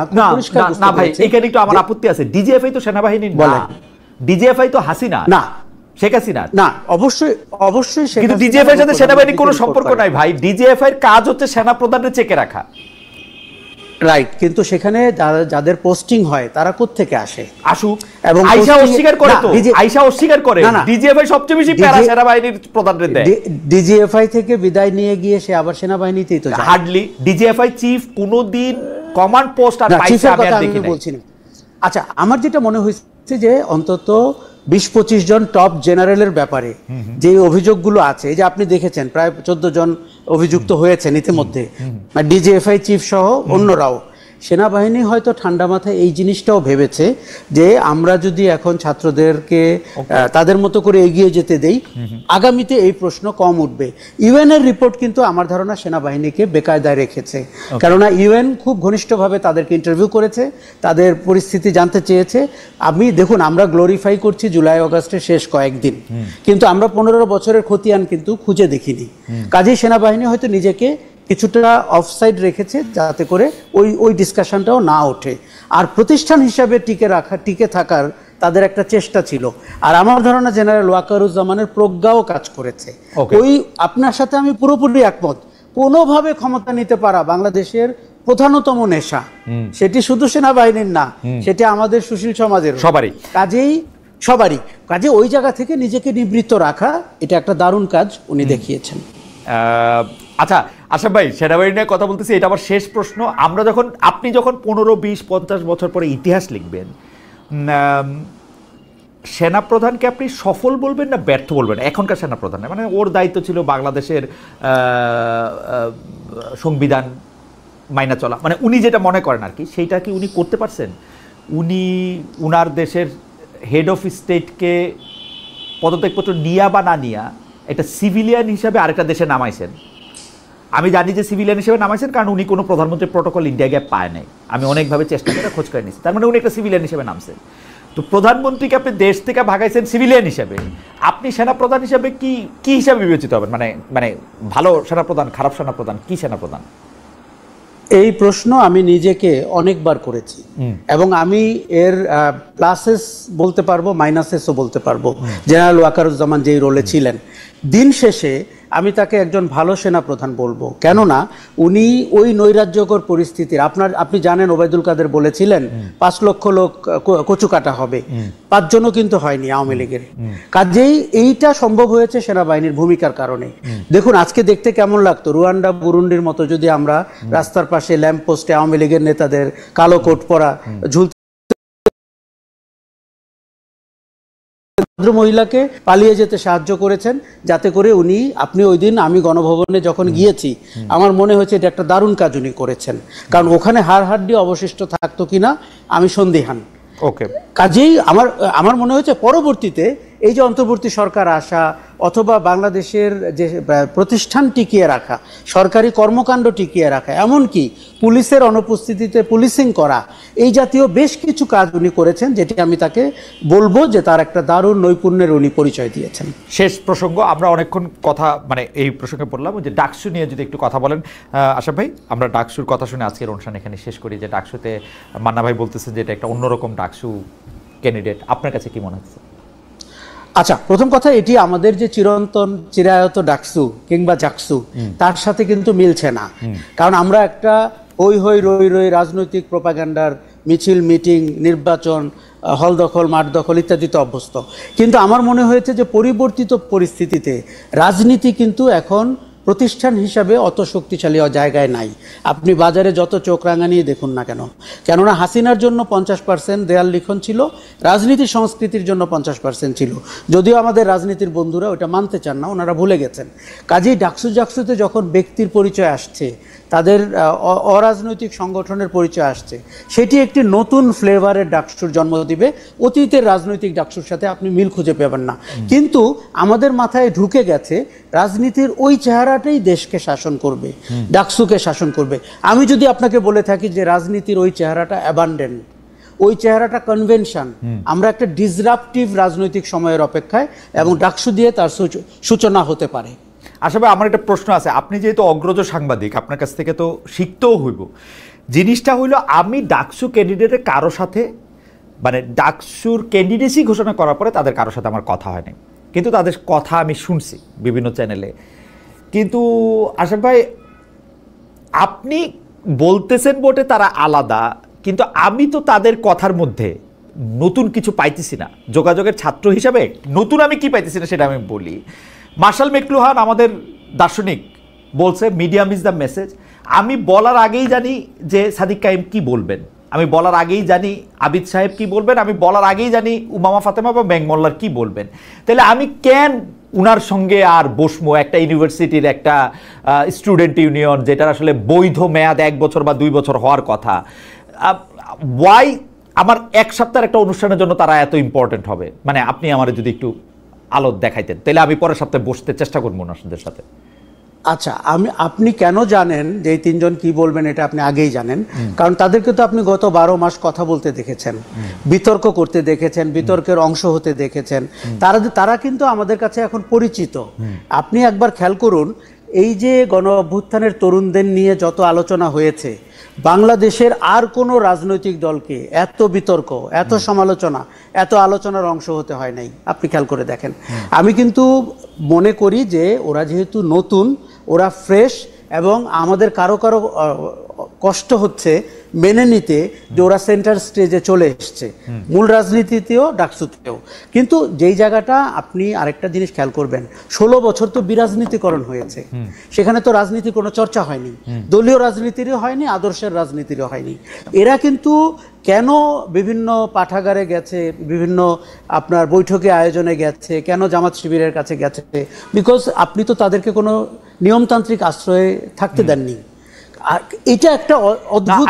না ভাই, এখানে একটু আমার আপত্তি আছে, ডিজিএফআই তো সেনাবাহিনী না, ডিজিএফআই তো হাসিনা না, শেখ হাসিনা না। অবশ্যই কিন্তু ডিজিএফআই এর সাথে সেনাবাহিনীর কোনো সম্পর্ক নাই ভাই। ডিজিএফআই এর কাজ হচ্ছে সেনা প্রধানের চেকে রাখা, রাইট। কিন্তু সেখানে যাদের পোস্টিং হয় তারা কোত্থেকে আসে? আসুক। এবং আইসা অস্বীকার করে, তো আইসা অস্বীকার করে ডিজিএফআই সবচেয়ে বেশি প্যারা সেনাবাহিনীর প্রধানের দেয়। ডিজিএফআই থেকে বিদায় নিয়ে গিয়ে সে আবার সেনাবাহিনীতেই তো যায়। হার্ডলি ডিজিএফআই চিফ কোনোদিন কমান্ড পোস্ট আর পাইছে আমি আর দেখি না। বলছি না। আচ্ছা, আমার যেটা মনে হয়েছে যে অন্তত 20-25 জন টপ জেনারেলের ব্যাপারে যে অভিযোগগুলো আছে, যে আপনি দেখেছেন প্রায় 14 জন অভিযুক্ত হয়েছেন ইতিমধ্যে, ডিজিএফআই চিফ সহ অন্যরাও। সেনাবাহিনী হয়তো ঠান্ডা মাথায় এই জিনিসটাও ভেবেছে যে আমরা যদি এখন ছাত্রদেরকে তাদের মতো করে এগিয়ে যেতে দেই, আগামীতে এই প্রশ্ন কম উঠবে। ইউএন এর রিপোর্ট কিন্তু আমার ধারণা সেনাবাহিনীকে বেকায়দায় রেখেছে, কেননা ইউএন খুব ঘনিষ্ঠভাবে তাদেরকে ইন্টারভিউ করেছে, তাদের পরিস্থিতি জানতে চেয়েছে। আমি দেখুন, আমরা গ্লোরিফাই করছি জুলাই আগস্টের শেষ কয়েকদিন, কিন্তু আমরা 15 বছরের খতিয়ান কিন্তু খুঁজে দেখিনি। কাজেই সেনাবাহিনী হয়তো নিজেকে কিছুটা অফসাইড রেখেছে যাতে করে ওই ডিসকাশনটাও না ওঠে। আর প্রতিষ্ঠান হিসাবে টিকে থাকার তাদের একটা চেষ্টা ছিল। আর আমার ধারণা জেনারেল ওয়াকারুজ্জামানের প্রজ্ঞাও কাজ করেছে। ওই আপনার সাথে আমি পুরোপুরি একমত, কোনোভাবে ক্ষমতা নিতে পারা বাংলাদেশের প্রধানতম নেশা, সেটি শুধু সেনাবাহিনীর না, সেটি আমাদের সুশীল সমাজের সবারই। কাজে ওই জায়গা থেকে নিজেকে নিবৃত্ত রাখা, এটা একটা দারুণ কাজ উনি দেখিয়েছেন। আচ্ছা আশরাফ ভাই, সেনাবাহিনী নিয়ে কথা বলতেছি, এটা আমার শেষ প্রশ্ন। আপনি যখন 15, 20, 50 বছর পরে ইতিহাস লিখবেন, সেনাপ্রধানকে আপনি সফল বলবেন না ব্যর্থ বলবেন? এখনকার সেনাপ্রধান, মানে ওর দায়িত্ব ছিল বাংলাদেশের সংবিধান মাইনা চলা, মানে উনি যেটা মনে করেন আর কি, সেইটা কি উনি করতে পারছেন? উনি উনার দেশের হেড অফ স্টেটকে পদত্যাগপত্র নিয়া বা না নিয়া একটা সিভিলিয়ান হিসাবে আরেকটা দেশে নামাইছেন। আমি জানি যে সিভিলিয়ান হিসেবে নামাইছেন কারণ উনি কোনো প্রধানমন্ত্রীর প্রটোকল ইন্ডিয়া গ্যাপ পায় নাই, আমি অনেকভাবে চেষ্টা করে খোঁজ করে নিয়েছি, তার মানে উনি একটা সিভিলিয়ান হিসেবে নামছেন। তো প্রধানমন্ত্রীকে আপনি দেশ থেকে ভাগাইছেন সিভিলিয়ান হিসেবে, আপনি সেনাপ্রধান হিসেবে কি হিসাবে বিবেচিত হবেন? মানে ভালো সেনাপ্রধান, খারাপ সেনাপ্রধান, কি সেনাপ্রধান? এই প্রশ্ন আমি নিজেকে অনেকবার করেছি এবং আমি এর প্লাসেস বলতে পারবো, মাইনাসেসও বলতে পারবো। জেনারেল ওয়াকারুজ্জামান যেই রোলে ছিলেন, দিন শেষে আমি তাকে একজন ভালো সেনাপ্রধান বলবো, কেননা উনি ওই নৈরাজ্যকর পরিস্থিতির, আপনি জানেন ওবায়দুল কাদের বলেছিলেন 5 লক্ষ লোক কচু কাটা হবে, 5 জনও কিন্তু হয়নি আওয়ামী লীগের। কাজেই এইটা সম্ভব হয়েছে সেনাবাহিনীর ভূমিকার কারণে। দেখুন আজকে দেখতে কেমন লাগতো, রুয়ান্ডা বুরুন্ডির মতো যদি আমরা রাস্তার পাশে ল্যাম্প পোস্টে আওয়ামী লীগের নেতাদের কালো কোট পরা ঝুলতে, মহিলাকে পালিয়ে যেতে সাহায্য করেছেন, যাতে করে আপনি ওই দিন আমি গণভবনে যখন গিয়েছি আমার মনে হয়েছে এটা একটা দারুণ কাজ উনি করেছেন, কারণ ওখানে হাড়হাড্ডি অবশিষ্ট থাকতো কিনা আমি সন্দিহান। কাজেই আমার মনে হয়েছে পরবর্তীতে এই যে অন্তর্বর্তী সরকার আসা অথবা বাংলাদেশের যে প্রতিষ্ঠান টিকিয়ে রাখা, সরকারি কর্মকাণ্ড টিকিয়ে রাখা, এমনকি পুলিশের অনুপস্থিতিতে পুলিশিং করা, এই জাতীয় বেশ কিছু কাজ উনি করেছেন, যেটি আমি তাকে বলবো যে তার একটা দারুণ নৈপুণ্যের উনি পরিচয় দিয়েছেন। শেষ প্রসঙ্গ, আমরা অনেকক্ষণ কথা এই প্রসঙ্গে পড়লাম, যে ডাকসু নিয়ে যদি একটু কথা বলেন আশরাফ ভাই। আমরা ডাকসুর কথা শুনে আজকের অনুষ্ঠান এখানে শেষ করি। যে ডাকসুতে মান্না ভাই বলতেছেন যে এটা একটা অন্যরকম ডাকসু ক্যান্ডিডেট, আপনার কাছে কি মনে হচ্ছে? আচ্ছা, প্রথম কথা, এটি আমাদের যে চিরন্তন চিরায়ত ডাকসু কিংবা জাকসু তার সাথে কিন্তু মিলছে না। কারণ আমরা একটা হই হই রই রই রাজনৈতিক প্রোপাগান্ডার মিছিল, মিটিং, নির্বাচন, হল দখল, মাঠ দখল ইত্যাদিতে অভ্যস্ত। কিন্তু আমার মনে হয়েছে যে পরিবর্তিত পরিস্থিতিতে রাজনীতি কিন্তু এখন প্রতিষ্ঠান হিসাবে অত শক্তিশালী জায়গায় নাই। আপনি বাজারে যত চোখ রাঙানিয়ে দেখুন না কেন, কেননা হাসিনার জন্য 50% দেয়াল লিখন ছিল, রাজনীতি সংস্কৃতির জন্য 50% ছিল। যদিও আমাদের রাজনীতির বন্ধুরা ওটা মানতে চান না, ওনারা ভুলে গেছেন। কাজেই ডাকসু জাকসুতে যখন ব্যক্তির পরিচয় আসছে, তাদের অরাজনৈতিক সংগঠনের পরিচয় আসছে, সেটি একটি নতুন ফ্লেভারের ডাকসুর জন্ম দিবে। অতীতের রাজনৈতিক ডাকসুর সাথে আপনি মিল খুঁজে পাবেন না। কিন্তু আমাদের মাথায় ঢুকে গেছে রাজনীতির ওই চেহারাটাই দেশকে শাসন করবে, ডাকসুকে শাসন করবে। আমি যদি আপনাকে বলে থাকি যে রাজনীতির ওই চেহারাটা অ্যাবান্ডেন্ট, ওই চেহারাটা কনভেনশন, আমরা একটা ডিসরাপটিভ রাজনৈতিক সময়ের অপেক্ষায়, এবং ডাকসু দিয়ে তার সূচনা হতে পারে। আসলে আমার একটা প্রশ্ন আছে, আপনি যেহেতু অগ্রজ সাংবাদিক, আপনার কাছ থেকে তো শিখতেও হইব। জিনিসটা হইলো, আমি ডাকসু ক্যান্ডিডেটের কারো সাথে, মানে ডাকসুর ক্যান্ডিডেসি ঘোষণা করার পরে তাদের কারোর সাথে আমার কথা হয়নি, কিন্তু তাদের কথা আমি শুনছি বিভিন্ন চ্যানেলে। কিন্তু আশরাফ ভাই, আপনি বলতেছেন বটে তারা আলাদা, কিন্তু আমি তো তাদের কথার মধ্যে নতুন কিছু পাইতেছি না। যোগাযোগের ছাত্র হিসাবে নতুন আমি কি পাইতেছি না সেটা আমি বলি। মার্শাল মেকলুহান আমাদের দার্শনিক বলছে মিডিয়াম ইজ দ্য মেসেজ। আমি বলার আগেই জানি যে সাদিক কাইম কি বলবেন, আমি বলার আগেই জানি আবিদ সাহেব কি বলবেন, আমি বলার আগেই জানি উমামা ফাতেমা বা ব্যাংমোল্লার কি বলবেন। তাহলে আমি কেন উনার সঙ্গে আর বসমো? একটা ইউনিভার্সিটির একটা স্টুডেন্ট ইউনিয়ন, যেটার আসলে বৈধ মেয়াদ 1 বছর বা 2 বছর হওয়ার কথা, ওয়াই আমার এক সপ্তাহের একটা অনুষ্ঠানের জন্য তারা এত ইম্পর্টেন্ট হবে? মানে আপনি আমার যদি একটু আলো দেখাইতেন, তাহলে আমি পরের সপ্তাহে বসতে চেষ্টা করবো ওনাদের সাথে। আচ্ছা, আপনি কেন জানেন যে এই 3 জন কি বলবেন? এটা আপনি আগেই জানেন, কারণ তাদেরকে তো আপনি গত 12 মাস কথা বলতে দেখেছেন, বিতর্ক করতে দেখেছেন, বিতর্কের অংশ হতে দেখেছেন। তারা কিন্তু আমাদের কাছে এখন পরিচিত। আপনি একবার খেয়াল করুন, এই যে গণ অভ্যুত্থানের তরুণদের নিয়ে যত আলোচনা হয়েছে, বাংলাদেশের আর কোনো রাজনৈতিক দলকে এত বিতর্ক, এত সমালোচনা, এত আলোচনার অংশ হতে হয় নাই। আপনি খেয়াল করে দেখেন। আমি কিন্তু মনে করি যে ওরা যেহেতু নতুন, ওরা ফ্রেশ, এবং আমাদের কারো কারো কষ্ট হচ্ছে মেনে নিতে যে ওরা সেন্টার স্টেজে চলে এসছে, মূল রাজনীতিতেও ডাকসুতেও। কিন্তু যেই জায়গাটা আপনি আরেকটা জিনিস খেয়াল করবেন, 16 বছর তো বিরাজনীতিকরণ হয়েছে, সেখানে তো রাজনীতি কোনো চর্চা হয়নি, দলীয় রাজনীতিরও হয়নি, আদর্শের রাজনীতিরও হয়নি। এরা কিন্তু কেন বিভিন্ন পাঠাগারে গেছে, বিভিন্ন আপনার বৈঠকে আয়োজনে গেছে, কেন জামাত শিবিরের কাছে গেছে? বিকজ আপনি তো তাদেরকে কোনো নিয়মতান্ত্রিক আশ্রয়ে থাকতে দেননি। এটা একটা অদ্ভুত।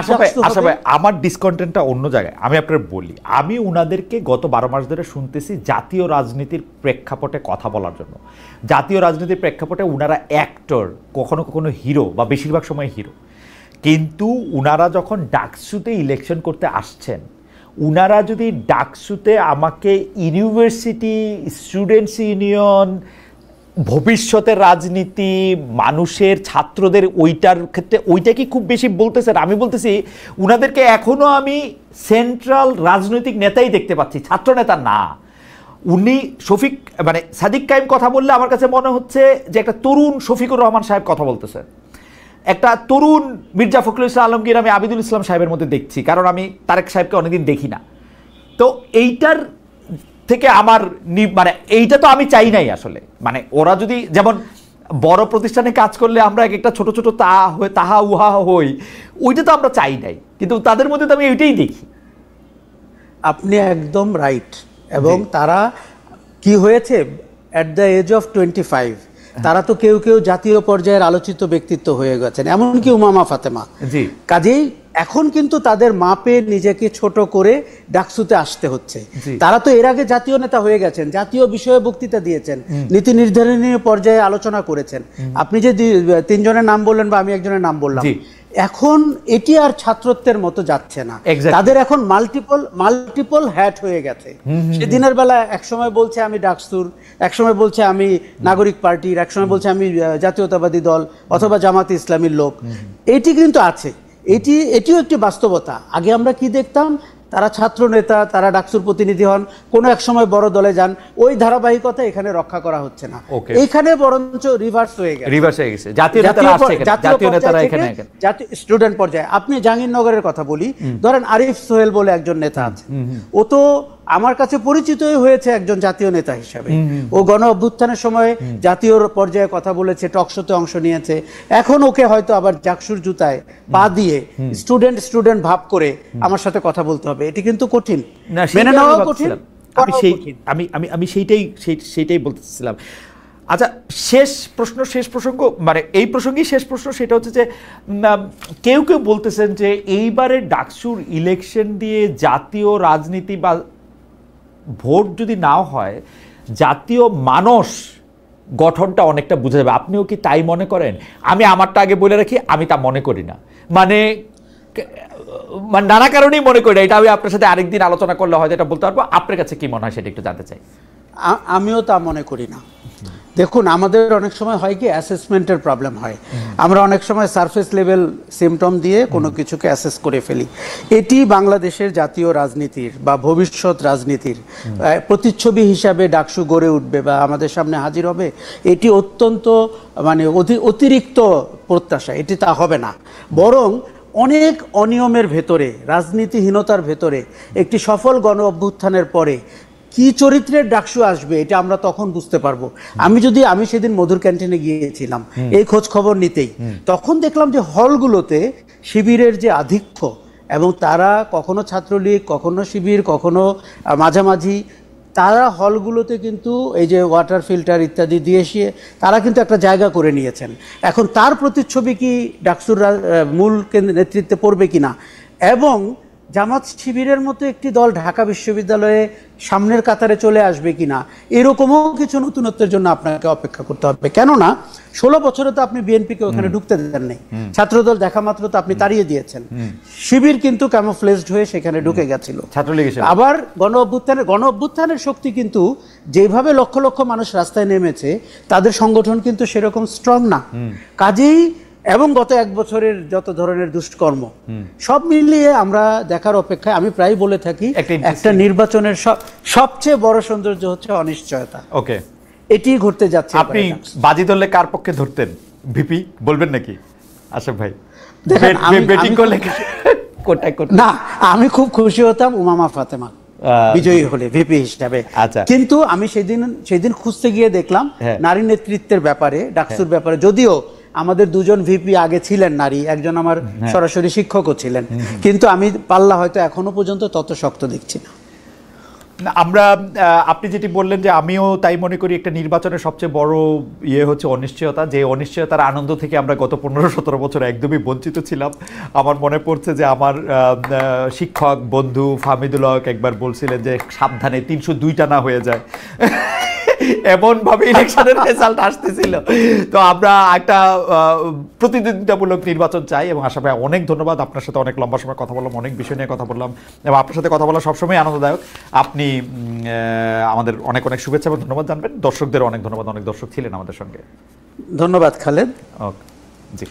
আসলে আমার ডিসকন্টেন্টটা অন্য জায়গায়। আমি আপনার বলি, আমি উনাদেরকে গত 12 মাস ধরে শুনতেছি জাতীয় রাজনীতির প্রেক্ষাপটে কথা বলার জন্য। জাতীয় রাজনীতির প্রেক্ষাপটে উনারা অ্যাক্টর, কখনো কখনো হিরো, বা বেশিরভাগ সময় হিরো। কিন্তু উনারা যখন ডাকসুতে ইলেকশন করতে আসছেন, উনারা যদি ডাকসুতে আমাকে ইউনিভার্সিটি, স্টুডেন্টস ইউনিয়ন, ভবিষ্যতের রাজনীতি, মানুষের, ছাত্রদের, ওইটার ক্ষেত্রে ওইটা কি খুব বেশি বলতেছেন? আমি বলতেছি উনাদেরকে এখনো আমি সেন্ট্রাল রাজনৈতিক নেতাই দেখতে পাচ্ছি, ছাত্র নেতা না। উনি মানে সাদিক কাইম কথা বললে আমার কাছে মনে হচ্ছে যে একটা তরুণ শফিকুর রহমান সাহেব কথা বলতেছে, একটা তরুণ মির্জা ফখরুল ইসলাম আলমগীর আমি আবিদুল ইসলাম সাহেবের মধ্যে দেখছি, কারণ আমি তারেক সাহেবকে অনেকদিন দেখি না। তো এইটার থেকে আমার মানে এইটা তো আমি চাই নাই আসলে। মানে ওরা যদি যেমন বড় প্রতিষ্ঠানে কাজ করলে আমরা একটা ছোট ছোট তাহা উহা হই, ওইটা তো আমরা চাই নাই, কিন্তু তাদের মধ্যে তো আমি ওইটাই দেখি। আপনি একদম রাইট। এবং তারা কি হয়েছে, অ্যাট দ্য এজ অফ 25 তারা তো কেউ কেউ জাতীয় পর্যায়ের আলোচিত ব্যক্তিত্ব হয়ে গেছেন, এমনকি উমামা ফাতেমা। কাজেই এখন কিন্তু তাদের মাপে নিজেকে ছোট করে ডাকসুতে আসতে হচ্ছে। তারা তো এর আগে জাতীয় নেতা হয়ে গেছেন, জাতীয় বিষয়ে বক্তৃতা দিয়েছেন, নীতি নির্ধারণী পর্যায়ে আলোচনা করেছেন। আপনি যে তিনজনের নাম বললেন বা আমি একজনের নাম বললাম, এখন এটি আর ছাত্রত্বের মতো যাচ্ছে না। তাদের এখন মাল্টিপল হ্যাট হয়ে গেছে। সে দিনের বেলা একসময় বলছে আমি ডাকসুর, একসময় বলছে আমি নাগরিক পার্টির, একসময় বলছে আমি জাতীয়তাবাদী দল অথবা জামাতে ইসলামীর লোক। এটি কিন্তু আছে, এটিও একটি বাস্তবতা। আগে আমরা কি দেখতাম, তারা ছাত্র নেতা, তারা ডাকসুর প্রতিনিধি হন, কোনো এক সময় বড় দলে যান, ওই ধারাবাহিকতা এখানে রক্ষা করা হচ্ছে না। এইখানে বরঞ্চ রিভার্স হয়ে গেছে। জাতীয় স্টুডেন্ট পর্যায়ে আপনি জাহাঙ্গীরনগরের কথা বলি, ধরেন আরিফ সোহেল বলে একজন নেতা আছে, ও তো আমার কাছে পরিচিতই হয়েছে একজন জাতীয় নেতা হিসাবে। ও গণ অভ্যুত্থানের সময় জাতীয় পর্যায়ে কথা বলেছে, টকশোতে অংশ নিয়েছে। এখন ওকে হয়তো আবার জাকসুর জুতায় পা দিয়ে স্টুডেন্ট ভাব করে আমার সাথে কথা বলতে হবে। এটি কিন্তু কঠিন, মেনে নেওয়া কঠিন। আমি সেইটাই বলতেছিলাম। আচ্ছা, শেষ প্রসঙ্গ, মানে এই প্রসঙ্গেই শেষ প্রশ্ন, সেটা হচ্ছে যে কেউ বলতেছেন যে এইবারের ডাকসুর ইলেকশন দিয়ে জাতীয় রাজনীতি বা ভোট যদি নাও হয়, জাতীয় মানস গঠনটা অনেকটা বোঝা যাবে। আপনিও কি তাই মনে করেন? আমি আমারটা আগে বলে রাখি, আমি তা মনে করি না। মানে নানা কারণেই মনে করি না। এটা আমি আপনার সাথে আরেকদিন আলোচনা করলে হয়তো এটা বলতে পারবো। আপনার কাছে কি মনে হয় সেটা একটু জানতে চাই। আমিও তা মনে করি না। দেখুন, আমাদের অনেক সময় হয় কি, অ্যাসেসমেন্টের প্রবলেম হয়। আমরা অনেক সময় সারফেস লেভেল সিমটম দিয়ে কোনো কিছুকে অ্যাসেস করে ফেলি। এটি বাংলাদেশের জাতীয় রাজনীতির বা ভবিষ্যৎ রাজনীতির প্রতিচ্ছবি হিসাবে ডাকসু গড়ে উঠবে বা আমাদের সামনে হাজির হবে, এটি অত্যন্ত মানে অতিরিক্ত প্রত্যাশা। এটি তা হবে না, বরং অনেক অনিয়মের ভেতরে, রাজনীতিহীনতার ভেতরে একটি সফল গণ অভ্যুত্থানের পরে কি চরিত্রের ডাকসু আসবে এটা আমরা তখন বুঝতে পারবো। আমি সেদিন মধুর ক্যান্টিনে গিয়েছিলাম এই খোঁজ খবর নিতেই, তখন দেখলাম যে হলগুলোতে শিবিরের যে আধিক্য, এবং তারা কখনো ছাত্রলীগ, কখনো শিবির, কখনো মাঝামাঝি, তারা হলগুলোতে কিন্তু এই যে ওয়াটার ফিল্টার ইত্যাদি দিয়ে এসে তারা কিন্তু একটা জায়গা করে নিয়েছেন। এখন তার প্রতিচ্ছবি কি ডাকসুর মূল নেতৃত্বে পড়বে কিনা, এবং জামাত শিবিরের মতো একটি দল ঢাকা বিশ্ববিদ্যালয়ে সামনের কাতারে চলে আসবে কিনা, এরকমও কিছু নতুনত্বের জন্য আপনাকে অপেক্ষা করতে হবে। কেননা 16 বছরে তো আপনি বিএনপিকে ওখানে ঢুকতে দেন নাই, ছাত্রদল দেখা মাত্র তো আপনি তাড়িয়ে দিয়েছেন। শিবির কিন্তু ক্যামোফ্লেজড হয়ে সেখানে ঢুকে গেছিল। আবার গণ অভ্যুত্থানের শক্তি কিন্তু যেভাবে লক্ষ লক্ষ মানুষ রাস্তায় নেমেছে, তাদের সংগঠন কিন্তু সেরকম স্ট্রং না। কাজেই এবং গত 1 বছরের যত ধরনের দুষ্কর্ম সব মিলিয়ে আমরা দেখার অপেক্ষায়। আমি প্রায় বলে থাকি, একটা নির্বাচনের সবচেয়ে বড় সৌন্দর্য হচ্ছে অনিশ্চয়তা। ওকে, এটি ঘটতে যাচ্ছে। আপনি বাজি ধরলে কার পক্ষে ধরতেন? ভিপি বলবেন নাকি আশরাফ ভাই? বেটিং করলে না, আমি খুব খুশি হতাম উমামা ফাতেমা বিজয়ী হলে ভিপি হিসাবে। কিন্তু আমি সেদিন খুঁজতে গিয়ে দেখলাম নারী নেতৃত্বের ব্যাপারে, ডাকসুর ব্যাপারে, যদিও আমাদের 2জন ভিপি আগে ছিলেন নারী, একজন আমার সরাসরি শিক্ষকও ছিলেন, কিন্তু আমি পাল্লা হয়তো এখনো পর্যন্ত তত শক্ত দেখছি না। আপনি যেটি বললেন যে আমিও তাই মনে করি, একটা নির্বাচনের সবচেয়ে বড় হচ্ছে অনিশ্চয়তা। যে অনিশ্চয়তার আনন্দ থেকে আমরা গত 15-17 বছর একদমই বঞ্চিত ছিলাম। আমার মনে পড়ছে যে আমার শিক্ষক বন্ধু ফাহমিদুল হক একবার বলছিলেন যে সাবধানে 302টা না হয়ে যায়, এমনভাবে ইলেকশনের রেজাল্ট আসতেছিল। তো আমরা একটা প্রতিদ্বন্দ্বিতামূলক নির্বাচন চাই। এবং আশা ভাই, অনেক ধন্যবাদ। আপনার সাথে অনেক লম্বা সময় কথা বললাম, অনেক বিষয় নিয়ে কথা বললাম, এবং আপনার সাথে কথা বলা সবসময় আনন্দদায়ক। আপনি আমাদের অনেক অনেক শুভেচ্ছা এবং ধন্যবাদ জানবেন। দর্শকদের অনেক ধন্যবাদ, অনেক দর্শক ছিলেন আমাদের সঙ্গে। ধন্যবাদ খালেদ। জি।